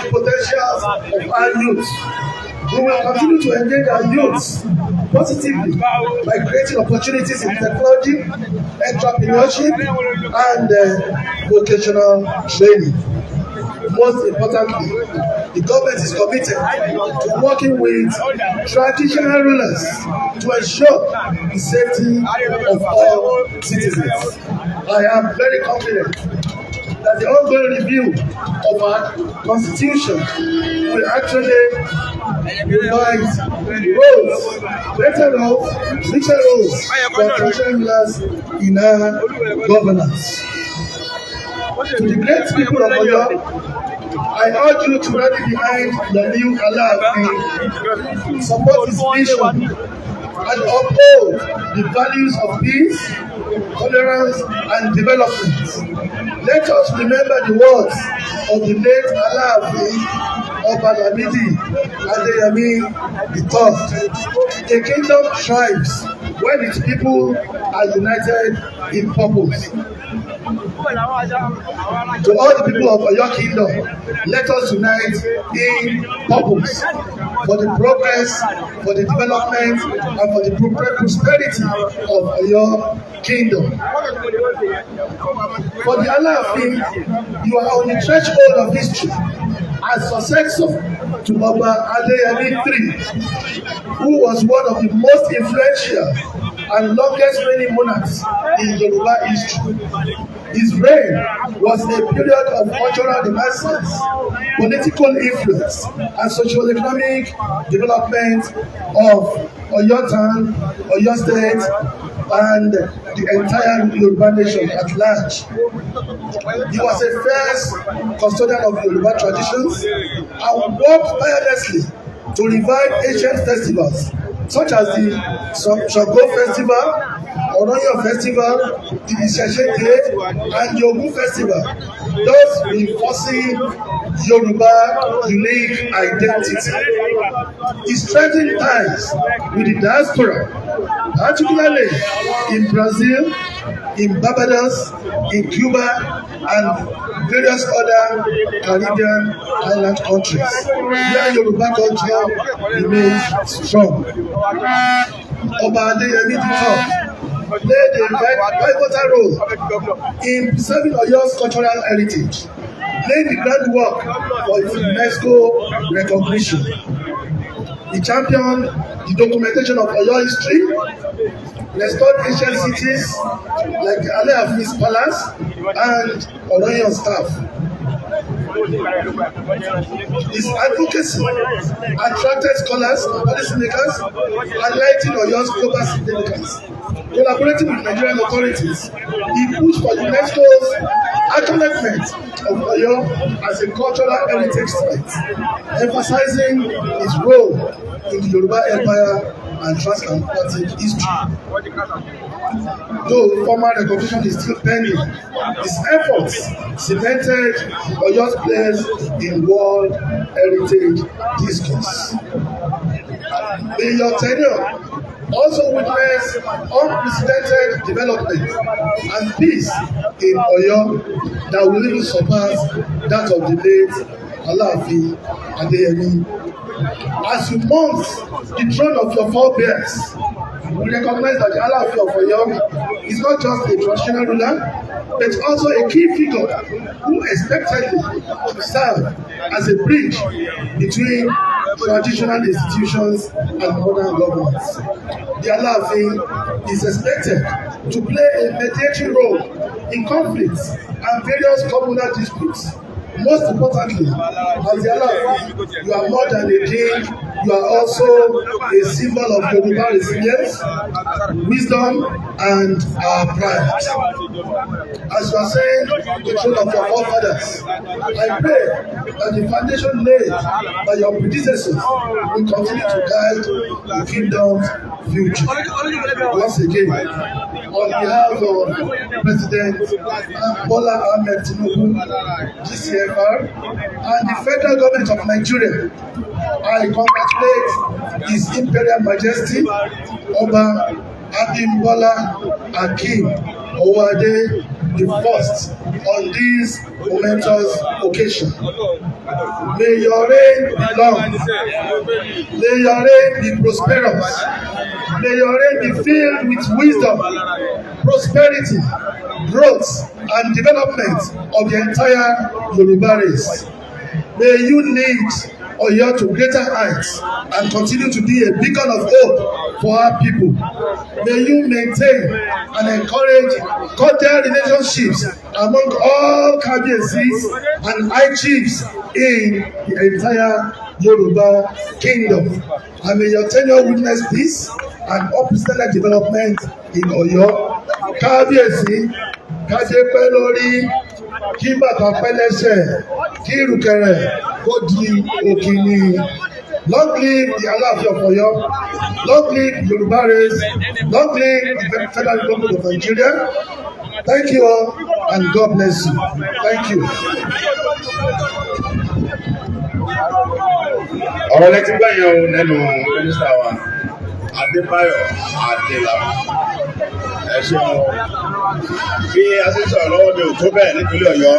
the potentials of our youth. We will continue to engage our youths positively by creating opportunities in technology, entrepreneurship, and vocational training. Most importantly, the government is committed to working with traditional rulers to ensure the safety of all citizens. I am very confident that the ongoing review of our constitution will actually provide roles, better roles, richer roles for traditional rulers in our governance. To the great people of Oyo, I urge you to rally behind the new Alaafin, support his vision, and uphold the values of peace, tolerance, and development. Let us remember the words of the late Alaafin Oba Lamidi Adeyemi III. A kingdom thrives when its people are united in purpose. To all the people of Oyo Kingdom, let us unite in purpose for the progress, for the development, and for the prosperity of Oyo Kingdom. For the Alaafin, you are on the threshold of history as successor to Oba Adeyemi III, who was one of the most influential and longest reigning monarchs in Yoruba history. His reign was a period of cultural renaissance, political influence, and socio-economic development of Oyo Town, Oyo State, and the entire Yoruba nation at large. He was a first custodian of Yoruba traditions and worked tirelessly to revive ancient festivals such as the Ṣàngó Festival, Ọ̀rànyàn Festival, the Ìṣẹ̀ṣe Day, and the Ògún Festival, thus reinforcing Yoruba unique identity. He strengthened ties with the diaspora, particularly in Brazil, in Barbados, in Cuba, and various other Caribbean island countries, where Yoruba culture remains strong. Oba Adeyemi III played a pivotal role in preserving Oyo's cultural heritage, laying the groundwork for its UNESCO recognition. He championed the documentation of Oyo history, restored ancient cities like the Alaafin Palace, and Orion staff. His advocacy attracted scholars, policymakers, and lighting Oyo's global significance. Collaborating with Nigerian authorities, he pushed for UNESCO's acknowledgement of Oyo as a cultural heritage site, emphasizing his role in the Yoruba Empire and transatlantic history. Though formal recognition is still pending, his efforts cemented Oyo's place in World Heritage discourse. In your tenure, also witnessed unprecedented development and peace in Oyo that will even surpass that of the late Aláàfin Adéyẹmí. As you mount the throne of your forebears, we recognize that the Aláàfin of Oyo is not just a traditional ruler, but also a key figure who expectedly serve as a bridge between traditional institutions and modern governance. The Aláàfin is expected to play a mediating role in conflicts and various communal disputes. Most importantly, as the Aláàfin, you are more than a king, you are also a symbol of Yoruba resilience, wisdom, and our pride. As you are saying, the throne of your forefathers, I pray that the foundation laid by your predecessors will continue to guide the kingdom's future. Once again, on behalf of President Bola Ahmed Tinubu, GCFR, and the federal government of Nigeria, I congratulate His Imperial Majesty Oba Abimbola Akeem Owode the First on this momentous occasion. May your reign be long. May your reign be prosperous. May your reign be filled with wisdom, prosperity, growth, and development of the entire Yoruba race. May you lead Oyo to greater heights and continue to be a beacon of hope for our people. May you maintain and encourage cordial relationships among all Kabiyesi and high chiefs in the entire Yoruba kingdom. And may your tenure witness peace and unprecedented development in Oyo. Kabiyesi, kájẹ́pẹ́ lórí, kí bàtà pẹ́ lẹ́sẹ̀, kí ìrùkẹ̀rẹ̀ kó di òkìní. Long live the Aláàfin of Oyo. Long live the Yoruba race. Long live the Federal Republic of Nigeria. Thank you all and God bless you. Thank you. Ọ̀rọ̀ lẹ́tí gbẹ̀yìn o nínú mínísítà wa Adébáyọ̀ Adélabú. Ẹ ṣeun bí a ṣe sọ̀rọ̀ lọ́wọ́ mi ò tó bẹ́ẹ̀ nípínlẹ̀ Ọ̀yọ́.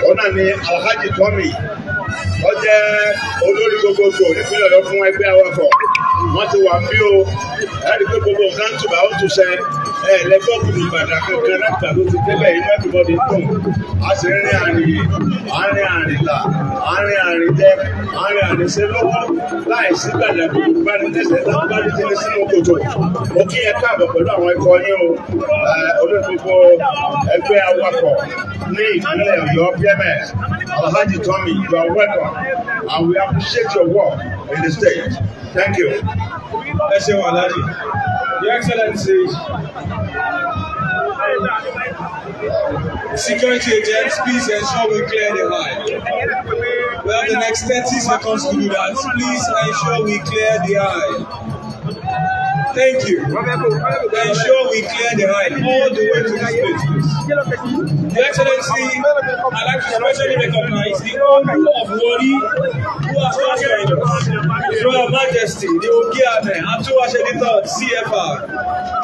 Òun náà ni Alhaji Tommy. Ó jẹ́ olórí gbogbogbò nípínlẹ̀ Ọ̀yọ́ fún ẹgbẹ́ awakọ̀. Wọ́n ti wà bí o, ẹ̀rí pé gbogbo nǹkan tùbà ó tún ṣe lẹ́gbọ́n kùdù Ìbàdàn kankan lágbà tó ti débẹ̀ inú everybody dùn. A sì rin àárín àrìnlà, àárín àrìnjẹ, àárín àrìnṣẹ́ lọ́wọ́ láì sí gbàdà gbogbo bá ní tẹ̀sẹ̀ tó bá ní tẹ̀lé sínú kòtò. Mo kí ẹ káàbọ̀ pẹ̀lú àwọn ikọ̀ yín o, olórí gbogbo ẹgbẹ́ awakọ̀ ní ìpínlẹ̀ Ọ̀yọ́ PMS. Alhaji Tommy, you are welcome and we appreciate your work in the state. Thank you. Ẹ ṣeun Alhaji. Your Excellency, security agents, please ensure we clear the aisle. We have the next 30 seconds to do that. Please ensure we clear the aisle. Thank you. Ensure we clear the aisle all the way to this place, please. Your Excellency, I'd like to specially recognize the Olu of Warri who has just joined us. His Royal Majesty, the Ogiame, Atuwase III, CFR.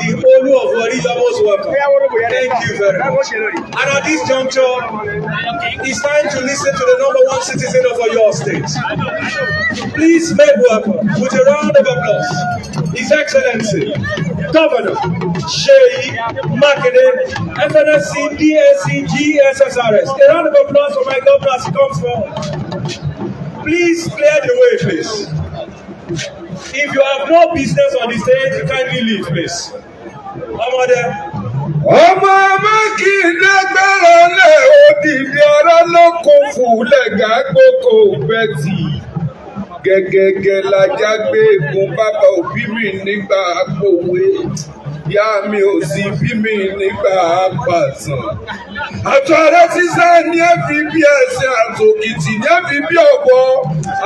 The Olu of Warri is almost welcome. Thank you very much. And at this juncture, it's time to listen to the #1 citizen of Oyo State. Please make welcome with a round of applause His Excellency, Governor Seyi Makinde, FNSC, DSC, GSSRS. A round of applause for my governor as he comes forward. Please clear the way, please. If you have no business on the stage, you kindly leave, please. ọmọ Mákindé gbẹ́rọ lẹ̀ òdìdí ọ̀rọ̀ ló kún fún lẹ́gà gbogbo bẹ́tì gẹ́gẹ́gẹ́ lajá gbé egun bàbá òbí mi nígbà àpòwé ìyá mi ò sì bí mi nígbà àpàtàn àtọ̀rẹ́ sísá ní ẹ̀fí bí ẹsẹ̀ àtòkìtì ní ẹ̀fí bí ọ̀bọ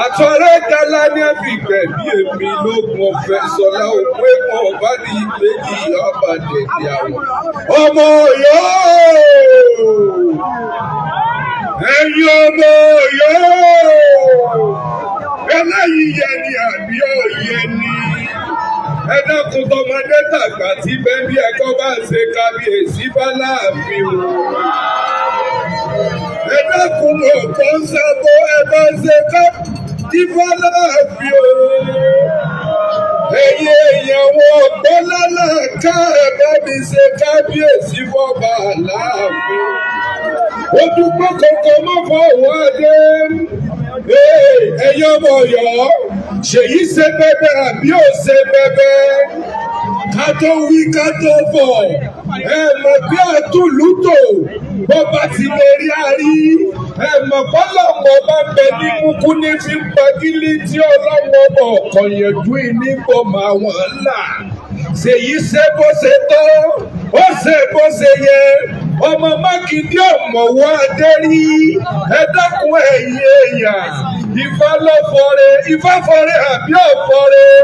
àtọ̀rẹ́ gálá ní ẹ̀fí gbẹ̀bí èmi lógun ọ̀fẹ́ sọlá òkú ẹ̀kọ́ ọ̀bá ní ìgbéjì ọ̀bàdẹ̀ ìyàwó ọmọ Ọ̀yọ́ ẹ̀yin ọmọ Ọ̀yọ́ eléyìí yẹ ni àbí òye ni ẹ dákun tọmọdé tàgbà tí bẹ́ẹ̀ni ẹ̀kọ́ bá ṣe kábíyèsí bá láàfin o ẹ dákun mọ̀ kó ń sábó ẹ bá ṣe kábíyèsí bá láàfin o ẹ̀yin èèyàn wọn gbọ́ lálàká ẹ bá mi ṣe kábíyèsí fọ́ba láàfin ó dúpọ́ kankan mọ́ fọwọ́ adé ẹ̀yin ọmọ Ọ̀yọ́ ṣèyí ṣe bẹbẹ àbí ò ṣe bẹbẹ ká tó wí ká tó bọ̀ ẹ mọ̀ bí àtúlùtò bó bá ti lè rí àrí ẹ mọ̀ bọ́lọ̀mọ̀ bá bẹ ní kúkú ní fi ń pagílí tí ọlọ́mọ bọ̀ kọ̀yẹ̀dú ìníbọ̀mọ̀ àwọn ńlá ṣèyí ṣe bó ṣe tọ́ ó ṣe bó ṣe yẹ ọmọ Mákindé ọ̀mọ̀wọ́ adérí ẹ dákun ẹ̀yin èèyàn Ifá lọ́fọ̀ọ́rẹ́ Ifá fọ́rẹ́ àbí ọ̀fọ́rẹ́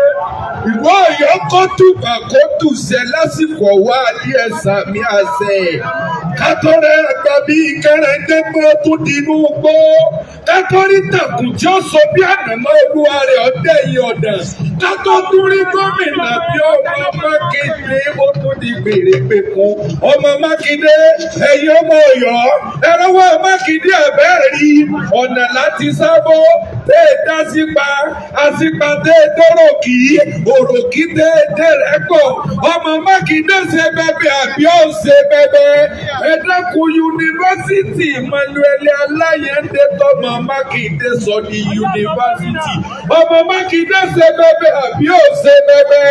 ìwọ Ọ̀yọ́ kó tùbà kó tùṣẹ́ lásìkò wá ní ẹ̀sà mi àṣẹ kátọ́rẹ́ àgbà bí kẹrẹ́ndẹ́gbẹ́ tó dinú gbó kátọ́rí tàkùn tí ó sọ bí ànàmọ́ olúwa rẹ̀ ọ̀dẹ́ yìí ọ̀dà kátó tún rí gómìnà bí ọmọ Mákindé ó tún di gbèrègbè kan ọmọ Mákindé ẹ̀yin ọmọ Ọ̀yọ́ ẹ̀rọwọ́ Mákindé àbẹ́ẹ̀rí ọ̀nà láti sábó tẹ́ ẹ dá sípa àsìpa tẹ́ ẹ dọ́rọ̀ kì í òròkì tẹ́ ẹ dẹ́rẹ́pọ̀ ọmọ Mákindé ṣe bẹ́bẹ́ àbí ó ṣe bẹ́bẹ́ ẹ dákun yunifásitì Emmanuel Alayande tọmọ Mákindé sọ ní yunifásitì ọmọ Mákindé ṣe bẹ́bẹ́ àbí ó ṣe bẹ́bẹ́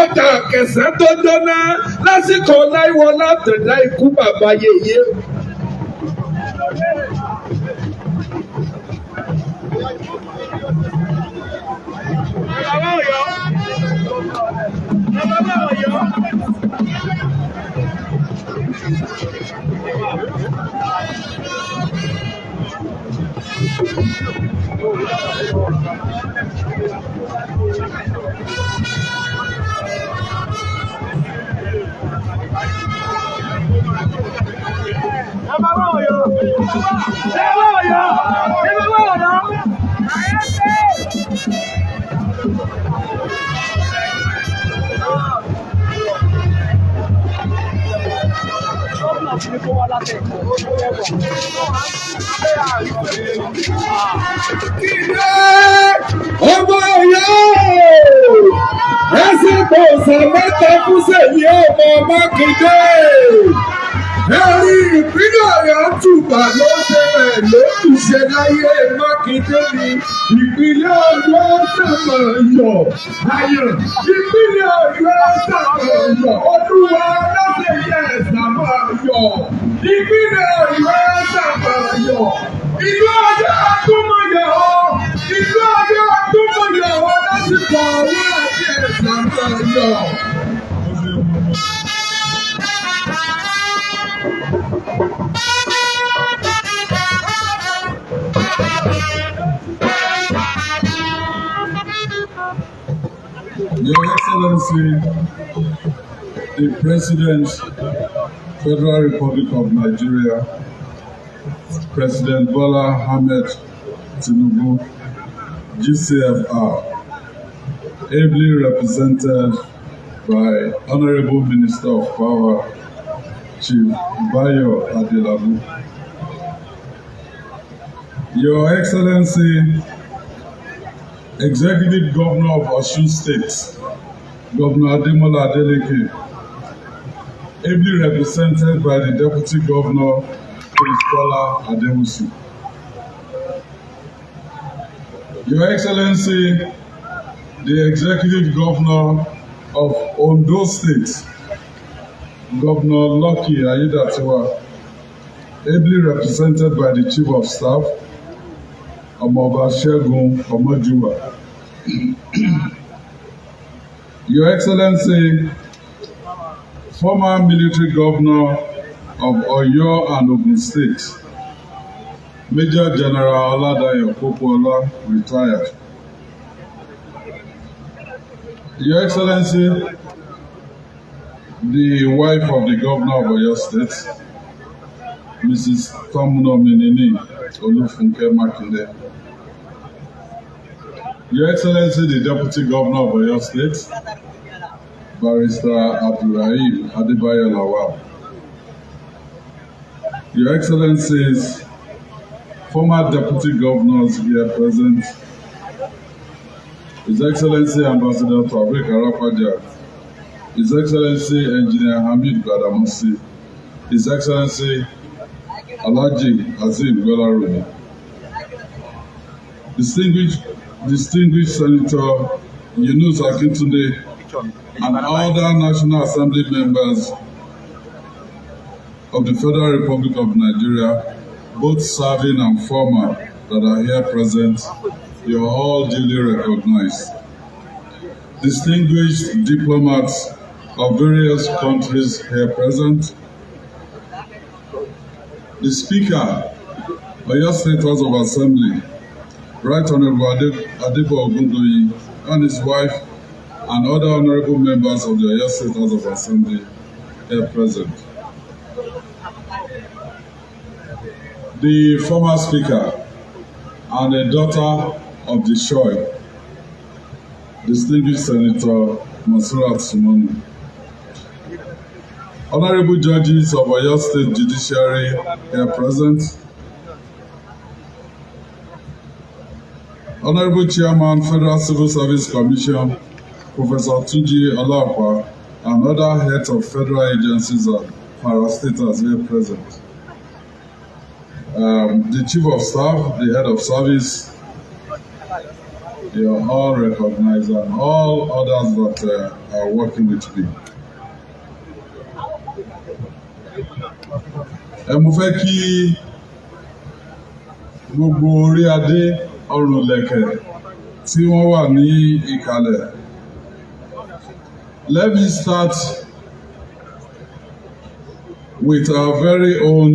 ọjà Akẹ̀sán tó jóná lásìkò Láìwọlá àtẹ̀dá ikú bàbá yèyé. Ọmọ Ọ̀yọ́ ẹsẹ̀ tó sàn mẹ́ta fún sẹ́yìn ọmọ Mákindé ẹ̀rí ìpínlẹ̀ Ọ̀yọ́ tùbà ló ṣẹlẹ̀ lójúṣe láyé Mákindé ní ìpínlẹ̀ Ọ̀yọ́ sàmọ̀ yọ̀ ayọ̀ ìpínlẹ̀ Ọ̀yọ́ sàmọ̀ yọ̀ olúwa lọ́sẹ̀ yẹ sàmọ̀ yọ̀ ìpínlẹ̀ Ọ̀yọ́ sàmọ̀ yọ̀ ìlú Ọ̀yọ́ àtúmọ̀yọ̀ ìlú Ọ̀yọ́ àtúmọ̀yọ̀ lásìkò owó àti sàmọ̀ yọ̀. Your Excellency, the President, Federal Republic of Nigeria, President Bola Ahmed Tinubu, GCFR, ably represented by Honorable Minister of Power, Chief Bayo Adelabu. Your Excellency, Executive Governor of Osun State, Governor Ademola Adeleke, ably represented by the Deputy Governor, Prince Bola Adewusi. Your Excellency, the Executive Governor of Ondo State, Governor Lucky Aiyedatiwa, ably represented by the Chief of Staff, Omoba Segun Omojuwa. Your Excellency, former military governor of Oyo and Ogun State, Major General Oladayo Popoola, retired. Your Excellency, the wife of the governor of Oyo State, Mrs. Tomunominini Olufunke Makinde. Your Excellency, the Deputy Governor of Oyo State, Barrister Abdulrahim Adebayo Lawal. Your Excellencies, former Deputy Governors here present, His Excellency Ambassador Taofeek Arapaja, His Excellency Engineer Hamid Gbadamosi, His Excellency Alhaji Azeem Gbolarumi, Distinguished Senator Yunus Akintunde, and other National Assembly members of the Federal Republic of Nigeria, both serving and former, that are here present, you are all duly recognized. Distinguished diplomats of various countries here present, the Speaker, Oyo State House of Assembly, Right Honorable Adebo Ogundoyi, and his wife, and other honorable members of the Oyo State House of Assembly here present. The former Speaker and a daughter of the Shoy, Distinguished Senator Monsurat Sumonu. Honorable judges of Oyo State Judiciary here present. Honorable Chairman, Federal Civil Service Commission, Professor Tunji Olapa, and other heads of federal agencies and parastatals here present. The Chief of Staff, the Head of Service, they are all recognized, and all others that are working with me. Mo fẹ́ kí gbogbo orí adé ọrùn lẹ̀kẹ̀ tí wọ́n wà ní ìkàlẹ̀. Let me start with our very own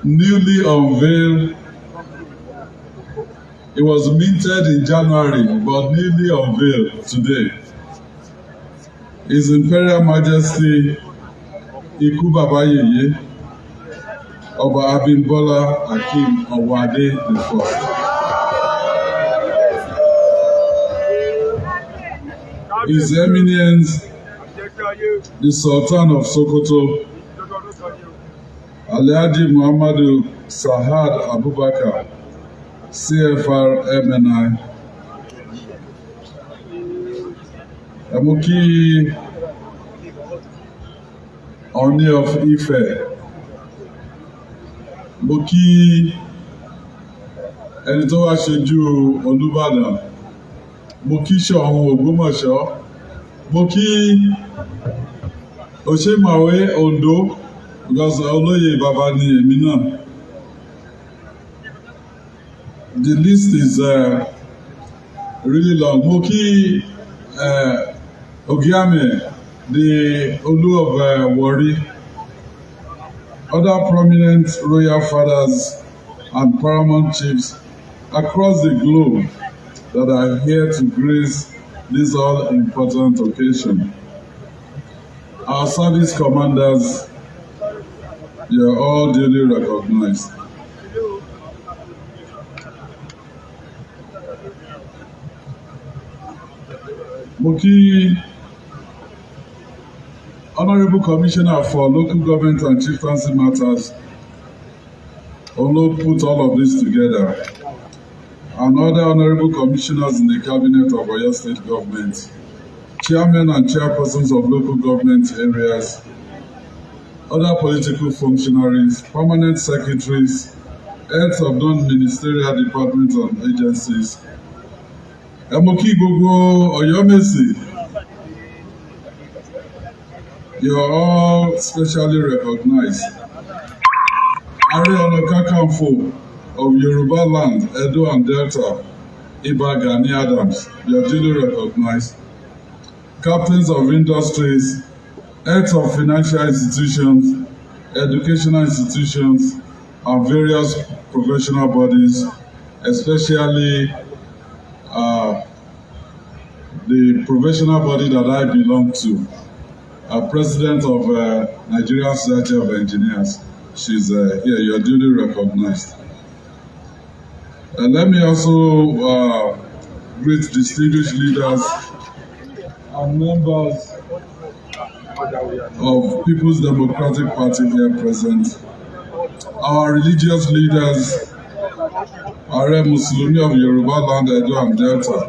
newly unveiled. It was minted in January, but newly unveiled today. His Imperial Majesty Ikú Baba Yeye, Ọba Abimbola Akeem Owode I. His Eminence, the Sultan of Sokoto, Alhaji Muhammadu Sa'ad Abubakar, CFR MNI. Mo kí Ọọ̀ni of Ife. Mo kí ẹni tó wá ṣojú Olúbàdàn. Mo kí Ṣọ̀ún Ògbómọ̀ṣọ́. Mo kí Òṣèmàwé Oǹdó, because olóyè bàbá ni èmi náà. The list is really long. Mo kí Ogiame, the Olu of Warri, other prominent royal fathers and paramount chiefs across the globe that are here to grace this all-important occasion. Our service commanders, you are all duly recognized. Mo kí Honorable Commissioner for Local Government and Chieftaincy Matters, Olo put all of this together, and other honorable commissioners in the Cabinet of Oyo State Government, chairmen and chairpersons of local government areas, other political functionaries, permanent secretaries, heads of non-ministerial departments and agencies. Mo kí gbogbo Ọ̀yọ́mèsì. You are all specially recognized. Ààrẹ Ọ̀nà Kakanfò of Yoruba land, Edo and Delta, Iba Gani Adams, you are duly recognized. Captains of industries, heads of financial institutions, educational institutions, and various professional bodies, especially the professional body that I belong to, President of Nigerian Society of Engineers. She's here. You are duly recognized. Let me also greet distinguished leaders and members of People's Democratic Party here present. Our religious leaders, Ààrẹ Mùsùlùmí of Yoruba land, Edo and Delta,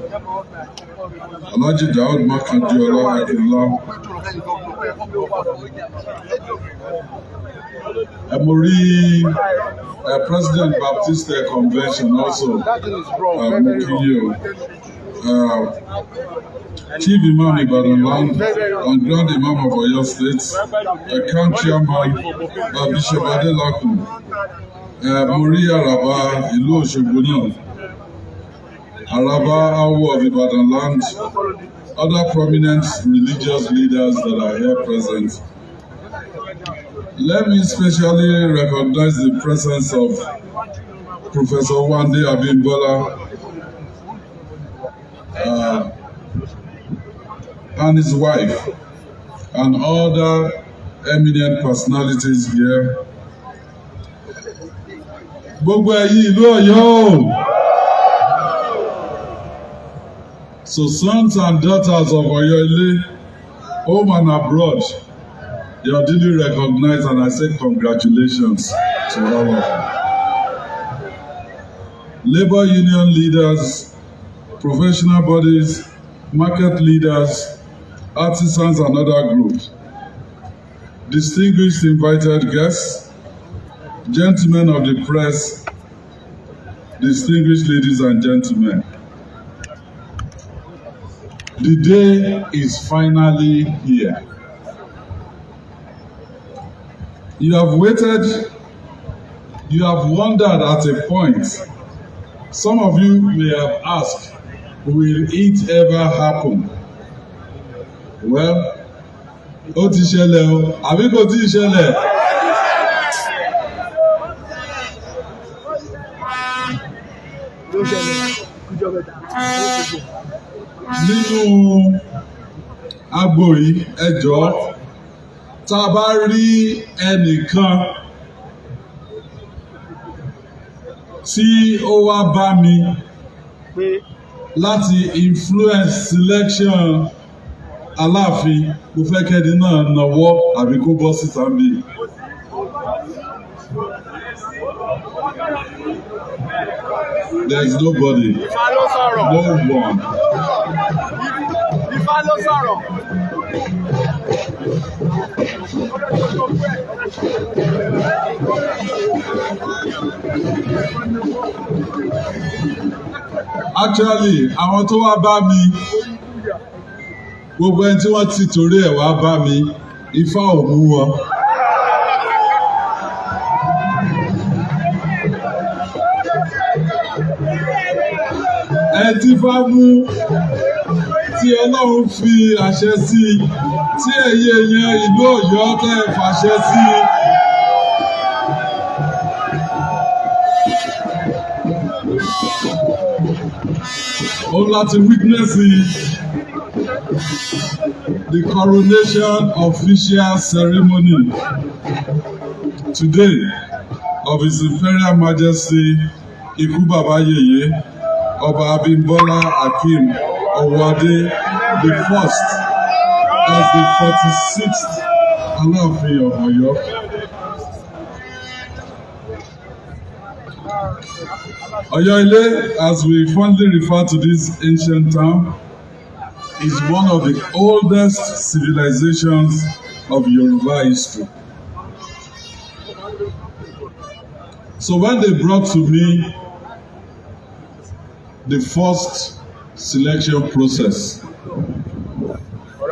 Alhaji Daud Makindiola Akinla, Emori, President Baptist Convention also, Mukiyo, Chief Imam Ibadan land and Grand Imam of Oyo State, Camp Chairman Bishop Adelakun, Muri Araba, Ìlú Òṣogbo náà, Araba Awo of Ibadan land, other prominent religious leaders that are here present. Let me specially recognize the presence of Professor Wande Abimbola and his wife and other eminent personalities here. Gbogbo ẹ̀yin ìlú Ọ̀yọ́. So sons and daughters of Oyo-Ile, home and abroad, you are duly recognized, and I say congratulations to all of you. Labor union leaders, professional bodies, market leaders, artisans and other groups, distinguished invited guests, gentlemen of the press, distinguished ladies and gentlemen. The day is finally here. You have waited, you have wondered at a point. Some of you may have asked, will it ever happen? Well, ó ti ṣẹlẹ̀ o, àbí kò tí ì ṣẹlẹ̀? Nínú agbo yìí, ẹ jọ̀ọ́, tá a bá rí ẹnìkan tí ó wá bá mi láti influence selection Aláàfin, mo fẹ́ kẹ́ni náà nawọ́ àbí kó bọ́ síta bí. There is nobody. No one. Ifá ló sọ̀rọ̀. Actually, àwọn tó wá bá mi, gbogbo ẹni tí wọ́n ti torí ẹ̀ wá bá mi, Ifá ò mú wọn. Ẹni tí Ifá mú, tí Ọlọ́run fi àṣẹ sí, tí ẹ̀yin èèyàn ìlú Ọ̀yọ́ tẹ́ ẹ fàṣẹ sí. Ó láti witness the coronation official ceremony today of His Imperial Majesty Ikú Bàbá Yèyé Ọba Abímbọ́lá Akeem Ọwọ́adé the first as the 46th Aláàfin of Ọ̀yọ́. Ọ̀yọ́-Ilé, as we fondly refer to this ancient town, is one of the oldest civilizations of Yoruba history. So when they brought to me the first selection process,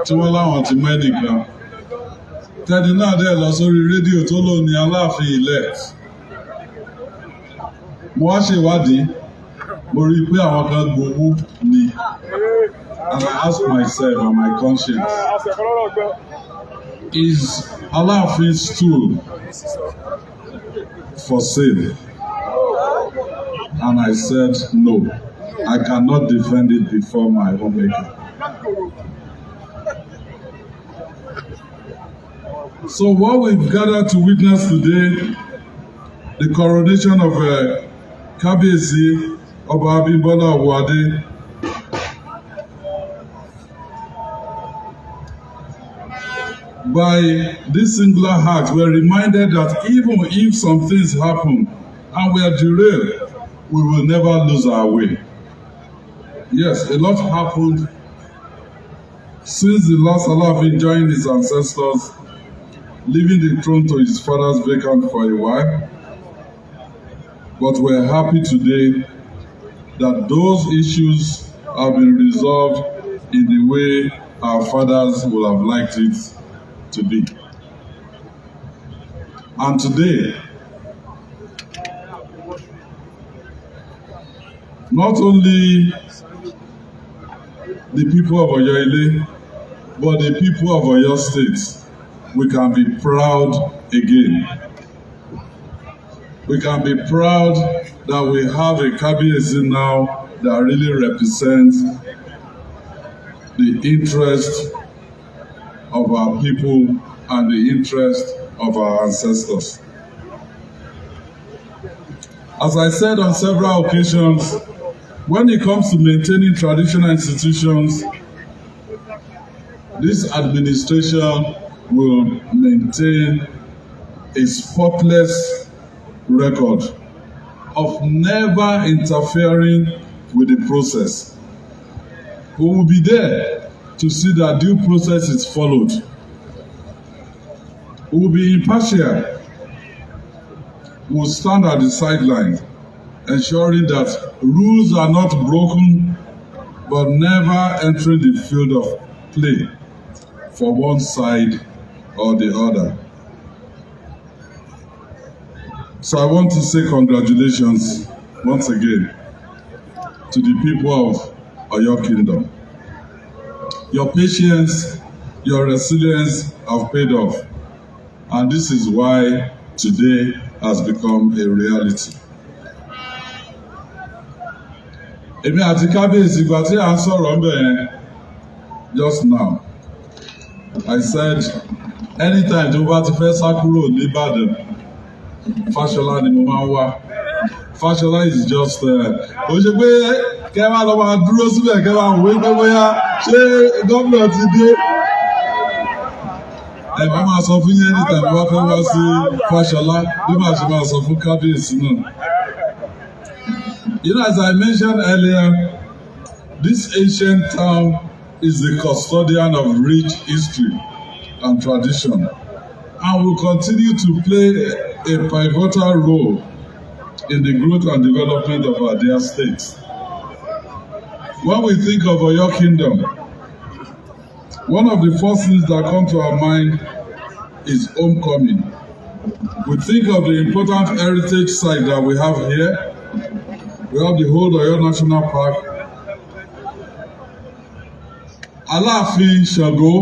tí wọ́n láwọn ti mẹ́nìkan, tẹ́ni náà dẹ̀ lọ sórí rédíò tó lò ní Aláàfin elect. Mo wá ṣèwádìí, mo rí i pé àwọn kan gbowó ni. And I ask myself and my conscience, is Alaafin's stool for sale? And I said, no, I cannot defend it before my homemaker. So what we've gathered to witness today, the coronation of Kábíyèsí Ọba Abímbọ́lá Owóadé, by this singular act, we're reminded that even if some things happen and we are derailed, we will never lose our way. Yes, a lot happened since the last Aláàfin joined his ancestors, leaving the throne to his father's vacant for a while. But we're happy today that those issues have been resolved in the way our fathers would have liked it to be. And today, not only the people of Oyo-Ile, but the people of Oyo State, we can be proud again. We can be proud that we have a Kábíyèsí now that really represents the interest of our people and the interest of our ancestors. As I said on several occasions, when it comes to maintaining traditional institutions, this administration will maintain a spotless record of never interfering with the process. We will be there to see that due process is followed. We will be impartial. We will stand at the sideline, ensuring that rules are not broken, but never entering the field of play for one side or the other. So I want to say congratulations once again to the people of Oyo Kingdom. Your patience, your resilience have paid off, and this is why today has become a reality. Èmi àti Kábíyèsí ìgbà tí à ń sọ̀rọ̀ ń bẹ̀ yẹn just now, I said anytime tó bá ti fẹ́ sá kúrò ní Ìbàdàn, Fáṣọlá ni mo máa ń wá. Fáṣọlá is just ó ṣe pé kẹ́ máa lọ máa dúró síbẹ̀ kẹ́ máa wé pé bóyá ṣé gómìnà ti dé. Ẹ bá máa sọ fún yẹn níta bí wọ́n fẹ́ wá sí Fáṣọlá bí màá ṣe máa sọ fún Kábíyèsí náà. You know, as I mentioned earlier, this ancient town is the custodian of rich history and tradition, and will continue to play a pivotal role in the growth and development of our dear state. When we think of Oyo Kingdom, one of the first things that come to our mind is homecoming. We think of the important heritage site that we have here. We have the whole Oyo National Park. Aláàfin Ṣàngó,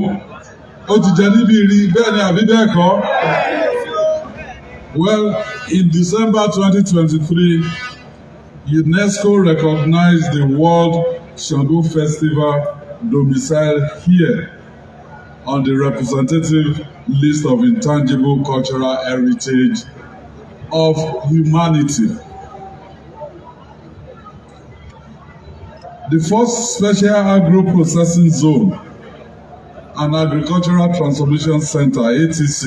ó ti jẹ níbi rí bẹ́ẹ̀ ni àbí bẹ́ẹ̀ kọ́? Well, in December 2023, UNESCO recognized the World Ṣàngó Festival domicile here on the representative list of intangible cultural heritage of humanity. The first special agro-processing zone and agricultural transformation center, ATC,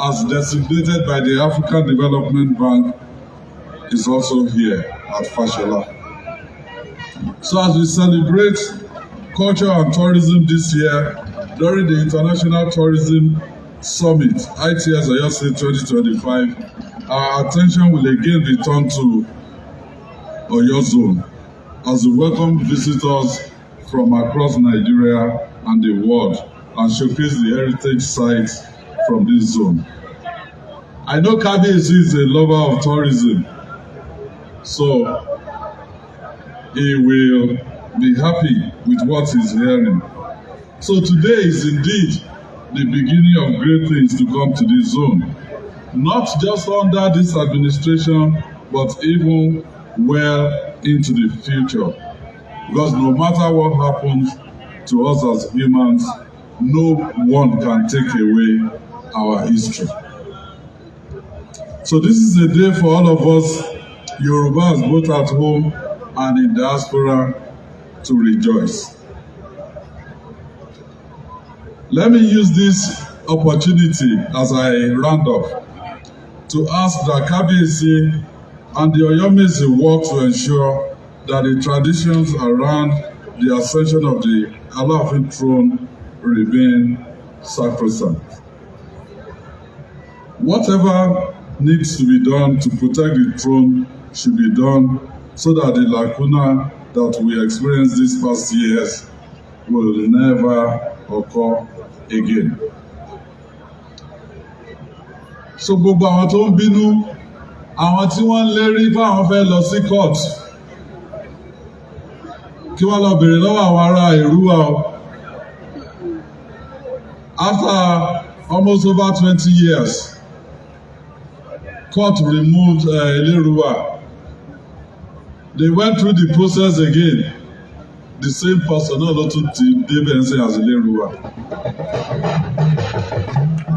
as designated by the African Development Bank, is also here at Fashola. So as we celebrate culture and tourism this year, during the International Tourism Summit, ITS Oyo State 2025, our attention will again be turned to Oyo Zone, as we welcome visitors from across Nigeria and the world and showcase the heritage sites from this zone. I know Kabiyesi is a lover of tourism, so he will be happy with what he's hearing. So today is indeed the beginning of great things to come to this zone, not just under this administration, but even well into the future. Because no matter what happens to us as humans, no one can take away our history. So this is a day for all of us Yorubas, both at home and in diaspora, to rejoice. Let me use this opportunity as I round up to ask that Kabiyesi and the Oyomesi work to ensure that the traditions around the ascension of the Alaafin throne remain sacrosanct. Whatever needs to be done to protect the throne should be done so that the lacuna that we experienced these past years will never occur again. So gbogbo àwọn tó ń bínú, àwọn tí wọ́n ń lérí fáwọn fẹ́ lọ sí court, kí wọ́n lọ bèrè lọ́wọ́ àwọn ará Èrúwà o. After almost over 20 years, court removed Eleruwa. They went through the process again. The same person, not to David as Eleruwa.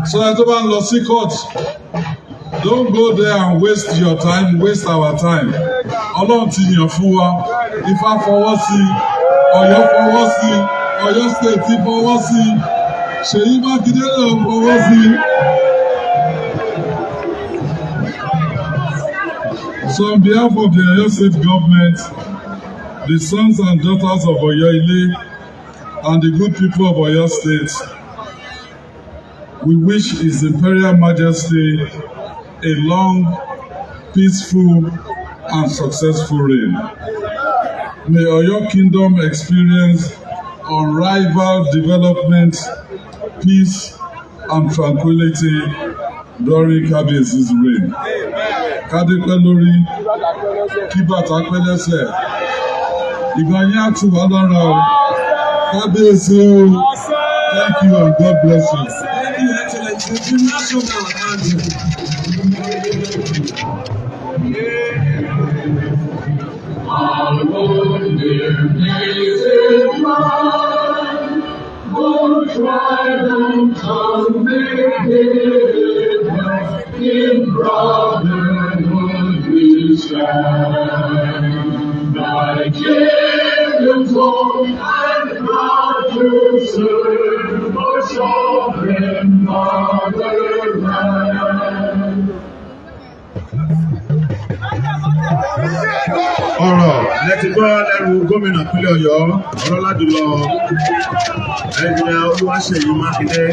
So ẹ tó bá ń lọ sí court, don't go there and waste your time, waste our time. Ọlọ́run ti yàn fún wa, Ifá fọwọ́ sí, Ọ̀yọ́ fọwọ́ sí, Ọ̀yọ́ state ti fọwọ́ sí, Ṣèyí Mákindé náà fọwọ́ sí. So on behalf of the Oyo State government, the sons and daughters of Oyo Ile, and the good people of Oyo State, we wish His Imperial Majesty a long, peaceful, and successful reign. May Oyo Kingdom experience unrivaled development, peace, and tranquility during Kabiyesi's reign. Kádé pẹ́ lórí, kí bàtà pẹ́ lẹ́sẹ̀. Ìgbà yẹn á tù wá lára o. Kábíyèsí o. Thank you and God bless you. Thank you, Excellency. The national anthem. In brotherhood we stand. Thy kingdom's long and proud to serve our sovereign motherland. Ọ̀rọ̀ lẹ́tí gbọ́ lẹ́rù gómìnà ìpínlẹ̀ Ọ̀yọ́ ọlọ́ládùlọ ẹnìyàn Olúwaṣèyí Mákindé.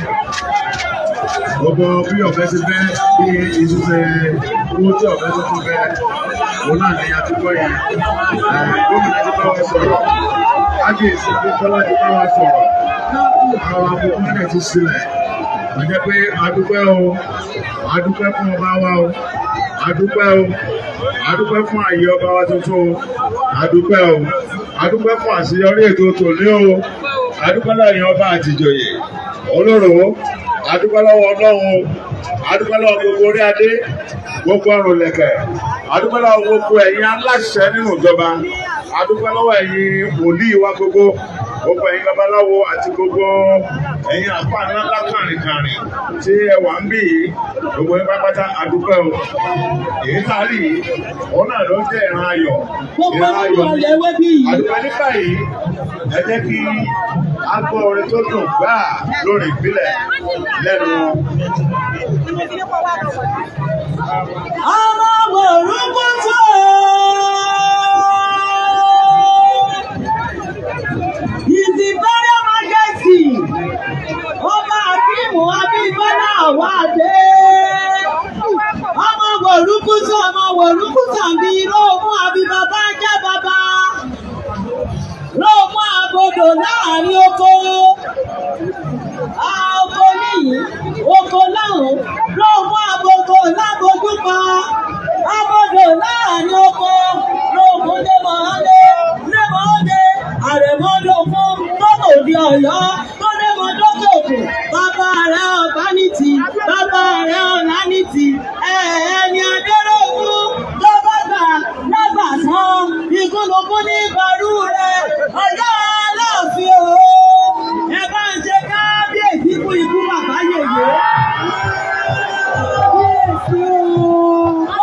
Gbogbo bí ọ̀fẹ́ ti bẹ́ bí ìṣúṣe owó tí ọ̀fẹ́ tó tún bẹ́ òun náà ní àtúgbọ́ yẹn. Gómìnà ti bá wa sọ̀rọ̀, Kábíyèsí ti Bọ́lá ti bá wa sọ̀rọ̀, àwọn àbùkù náà ti sílẹ̀. Wọ́n jẹ́ pé adúpẹ́ o, adúpẹ́ fún ọba wa o, adúpẹ́ o, adúpẹ́ fún àyè ọba wa tuntun o, adúpẹ́ o, adúpẹ́ fún àṣeyọrí ètò tòní o, adúpẹ́ láyé ọba àtìjòyè olóró. Adúpẹ́ lọ́wọ́ Ọlọ́run, adúpẹ́ lọ́wọ́ gbogbo orí adé, gbogbo ọrùn lẹ̀kẹ̀, adúpẹ́ lọ́wọ́ gbogbo ẹ̀yin aláṣẹ nínú ìjọba, adúpẹ́ lọ́wọ́ ẹ̀yin wòlíì wa gbogbo ẹ̀yin babaláwo àti gbogbo ẹ̀yin àfáàní ńlá kàrìnkàrìn tí ẹ wà ń bì yìí, gbogbo yín pátápátá adúpẹ́ o. Èyí tá a rí yìí, òun náà ló jẹ́ ìran ayọ̀, ìran ayọ̀ ni. Adúpẹ́ nípa yìí, ẹ jẹ́ kí a gbọ́ orin tó dùn gbáà lórí ìpínlẹ̀ lẹ́nu wọn. Ọmọ orúkọ tó His Imperial Majesty Ọba Akíìmù Abímbọ́lá Àwàdé. Ọmọ wòrúkútù àbí lóòmù àbí bàbá jẹ́ bàbá. Lóòmù àbodò láàrin oko. Oko níyì, oko láàrin. Ọ̀yọ́, tó lé mọ dókòkò, bàbá rẹ̀ ọ̀bánitì, bàbá rẹ̀ ọ̀lánitì, ẹni Adérògún ló bá gbà lágbà tán, ìgúnnugún ní ìbàrú rẹ̀, Ọ̀yọ́ Aláàfin o, ẹ bá ń ṣe kábíyèsí fún ikú bàbá yèyé.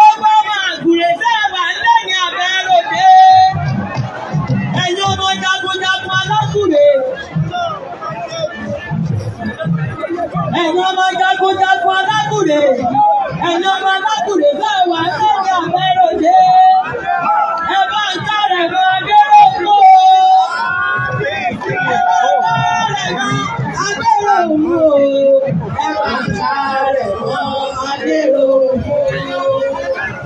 Ó bá máa gùrè sẹ́ẹ̀bà lẹ́yìn Abẹ́ròdé, ẹ̀yin ọmọ jagunjagun alákùrè. Ẹ̀yin ọmọ jagunjagun alákùrè, ẹ̀yin ọmọ alákùrè bẹ́ẹ̀ wà lẹ́yìn Abẹ́ròdé. Ẹ bá ń kárẹ̀ mọ́ Adérògún o. Ẹ bá ń kárẹ̀ mọ́ Adérògún o. Ẹ bá ń kárẹ̀ mọ́ Adérògún o.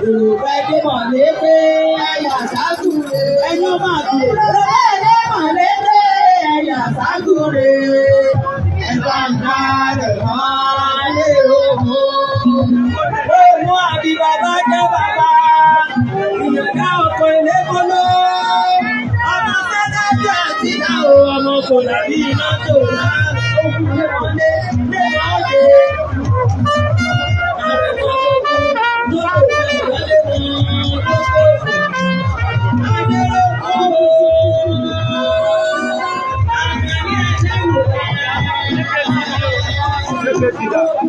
Yorùbá ẹgbẹ́ mọ̀lẹ́gbẹ́ ẹ̀yà ságùrè. Ẹ̀yin ọmọ àgùrè. Ẹ̀yẹ mọ̀lẹ́gbẹ́ ẹ̀yà ságùrè. Ẹ bá ń kárẹ̀ mọ́ Adérògún. Òun àbí bàbá jẹ́ bàbá. Ìyọ̀dá ọkọ̀ ìlẹ́kọ̀ọ́. Ọmọ sẹ́dájú àti ìdáwó ọmọ kò dàbí iná tó rà. Ó kú lé wọlé lé wọlé. Let's go.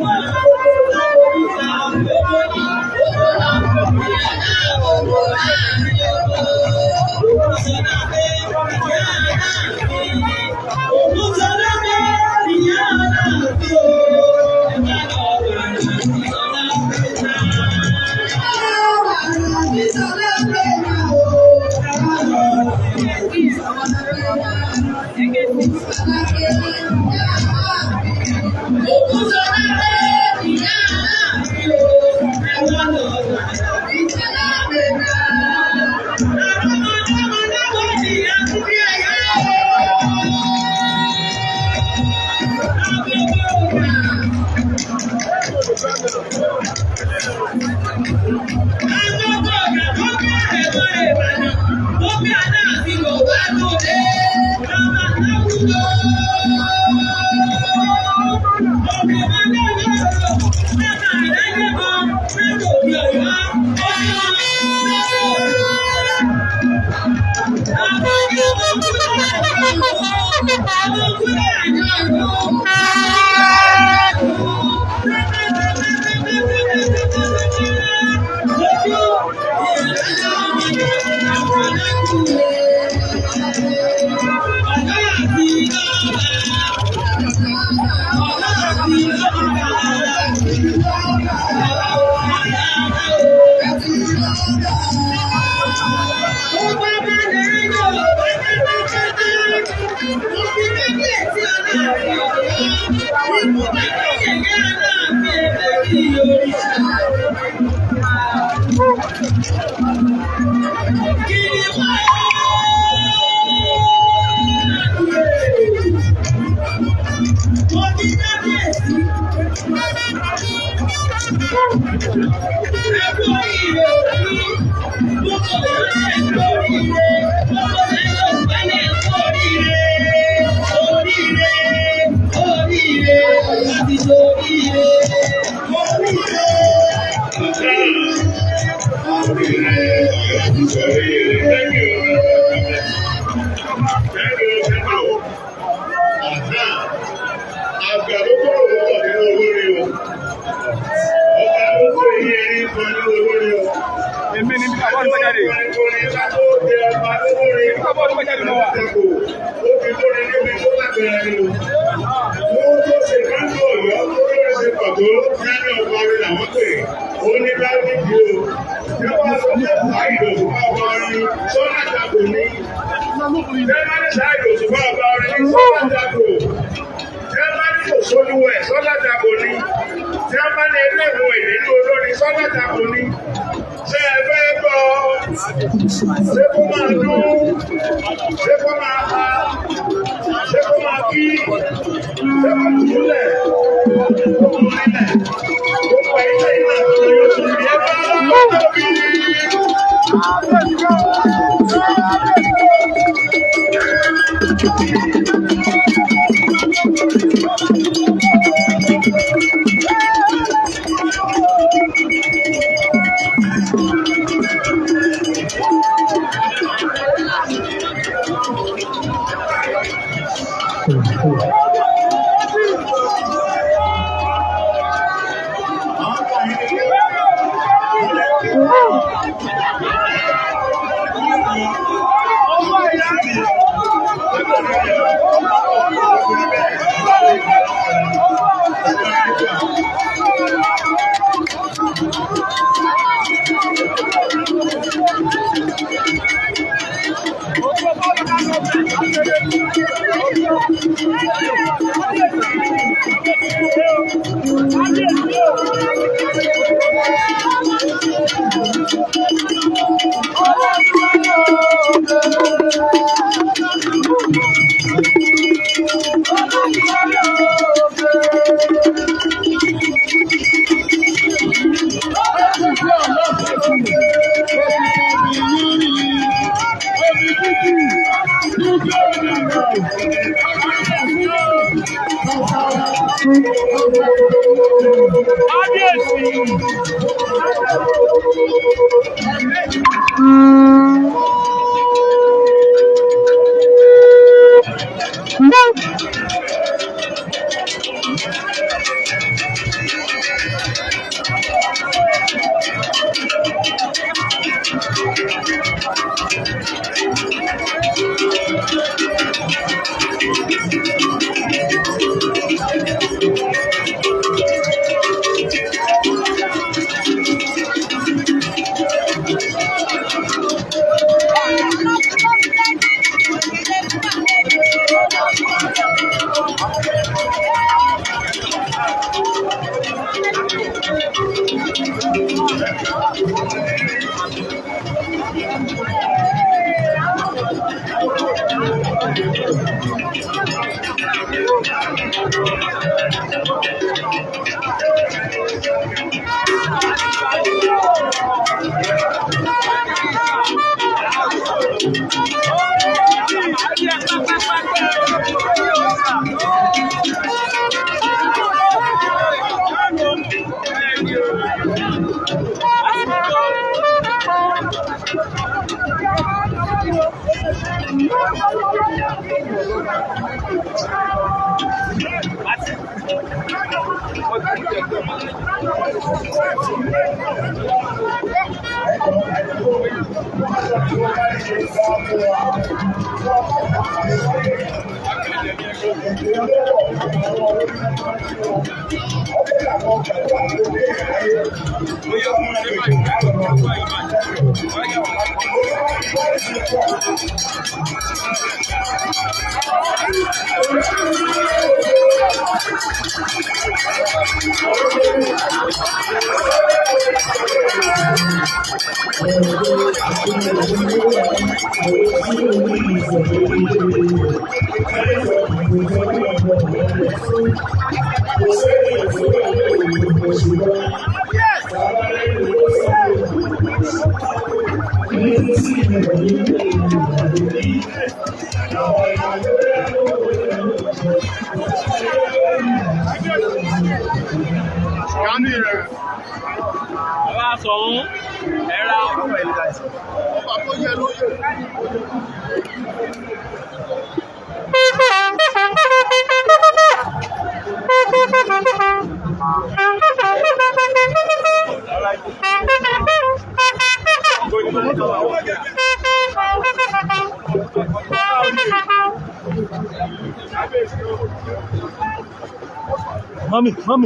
Mami.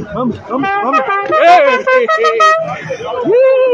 Hey. Yee.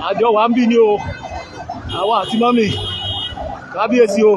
àjọ wa ń bí ni o àwa àti mọ́mì kábíyèsí o.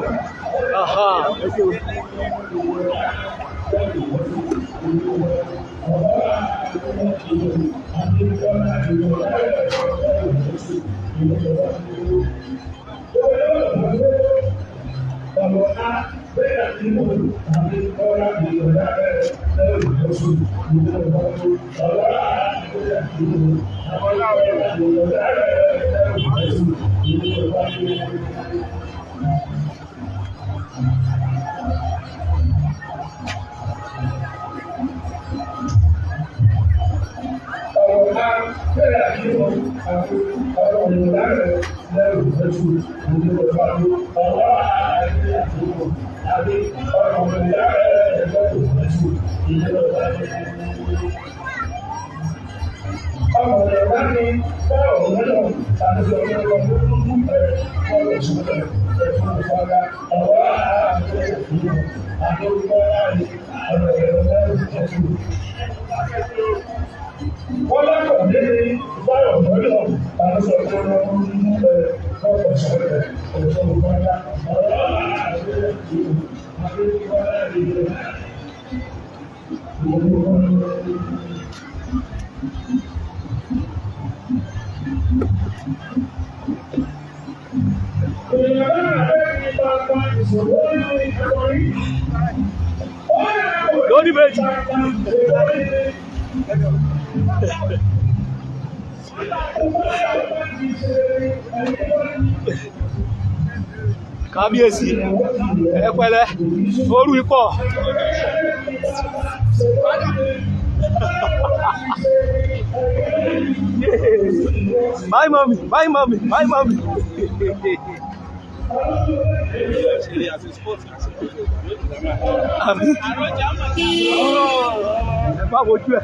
Lórí méjì. Kábíyèsí ẹ pẹ̀lẹ́ orú ikọ̀. Bye mommy, bye mommy, bye mommy. Ẹ bá wojú ẹ.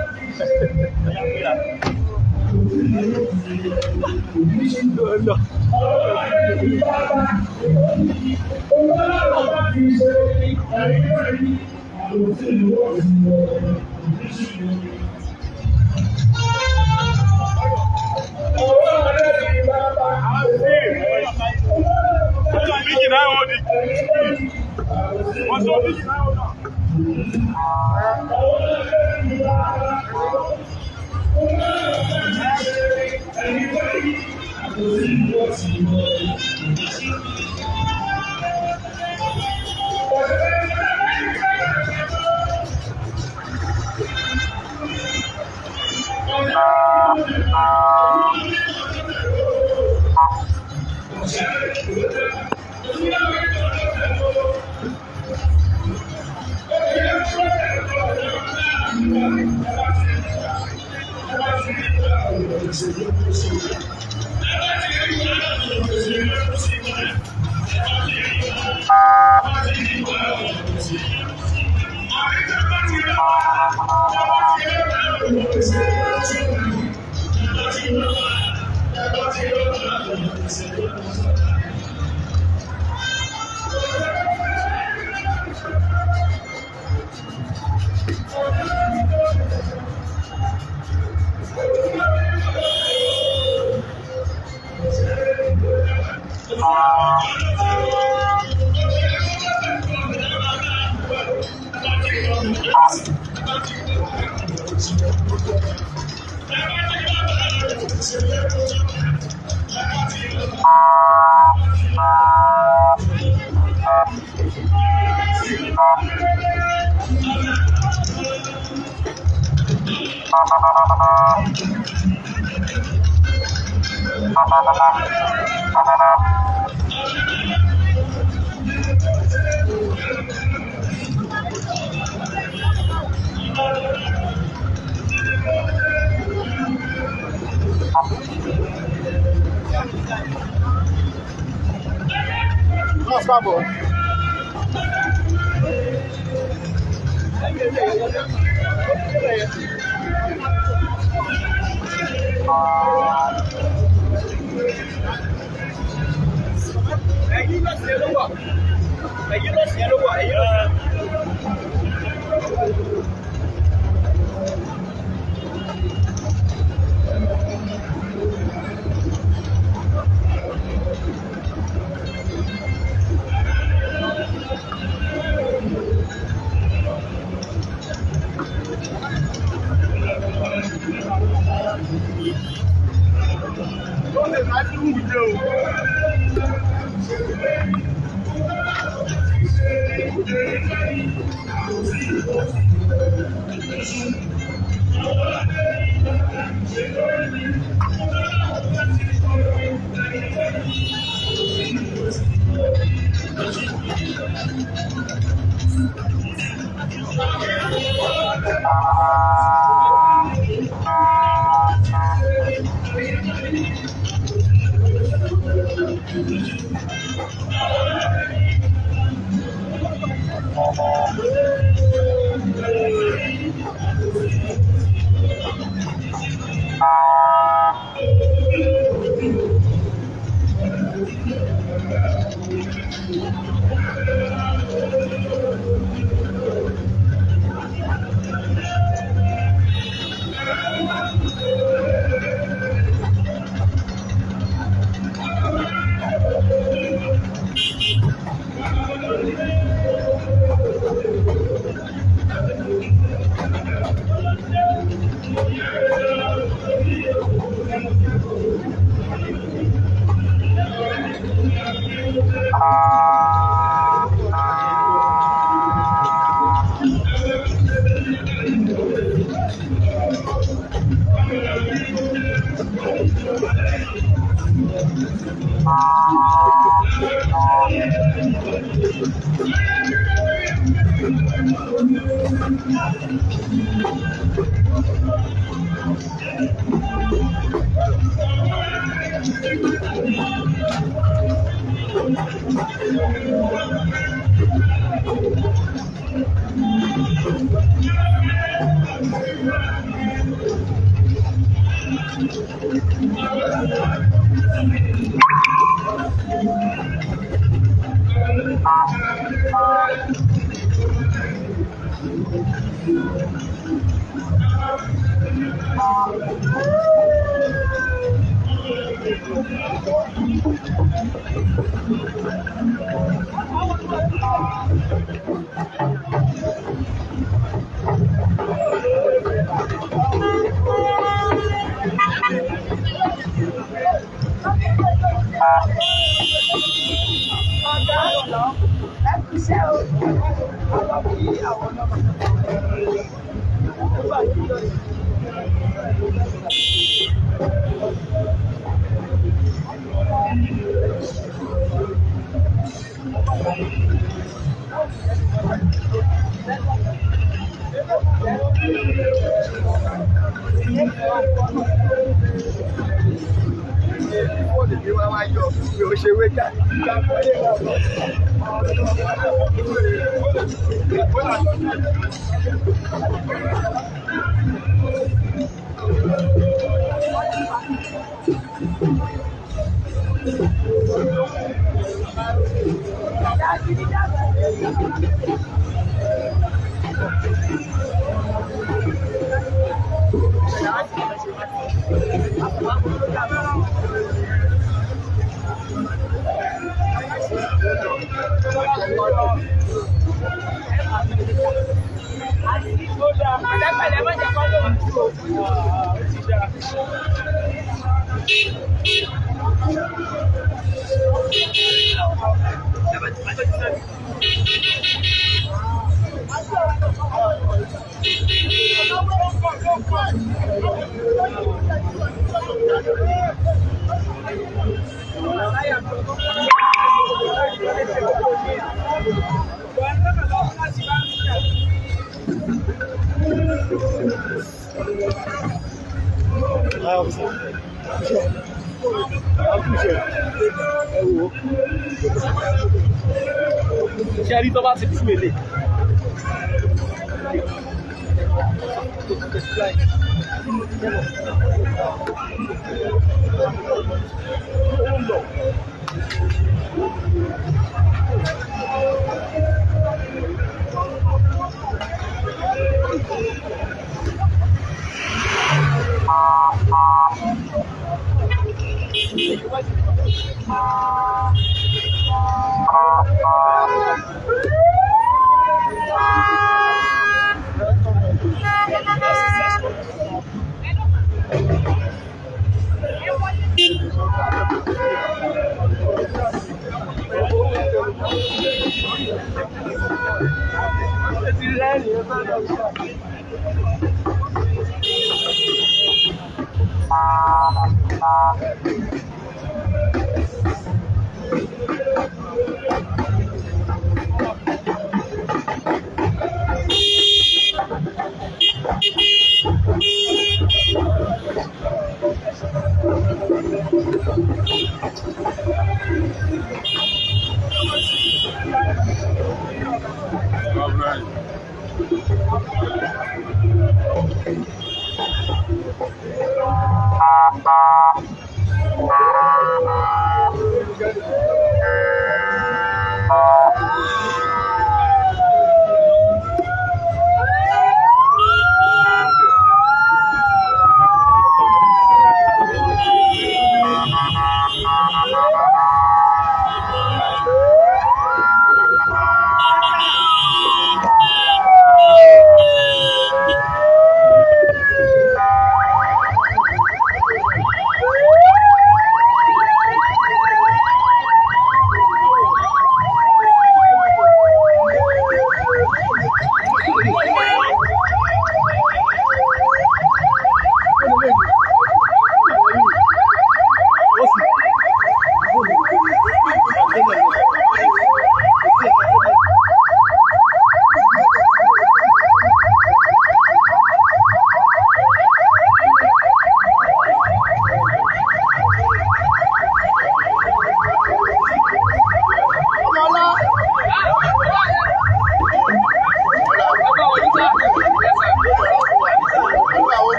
Ṣé tó bá ti tú èlé?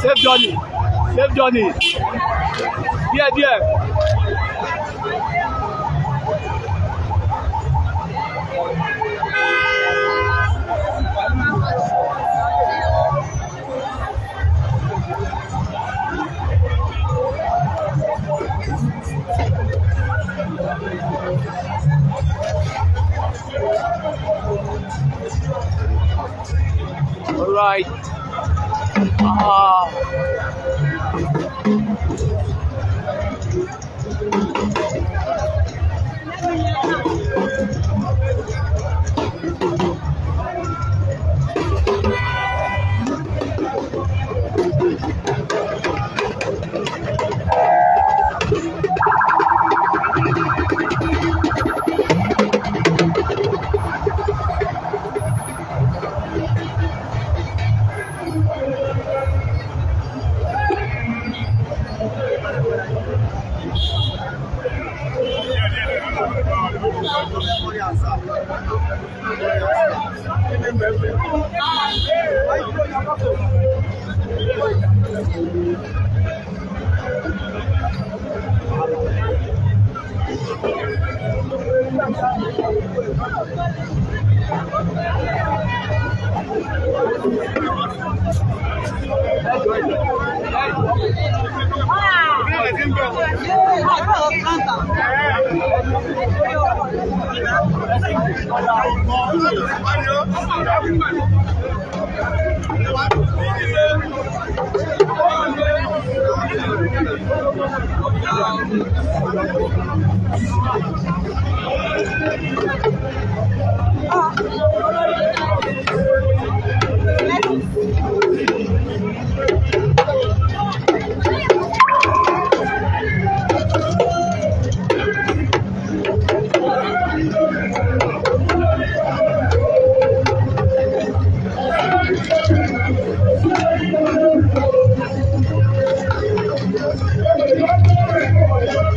Safe journey. Safe journey. Díẹ̀. All right. Thank you.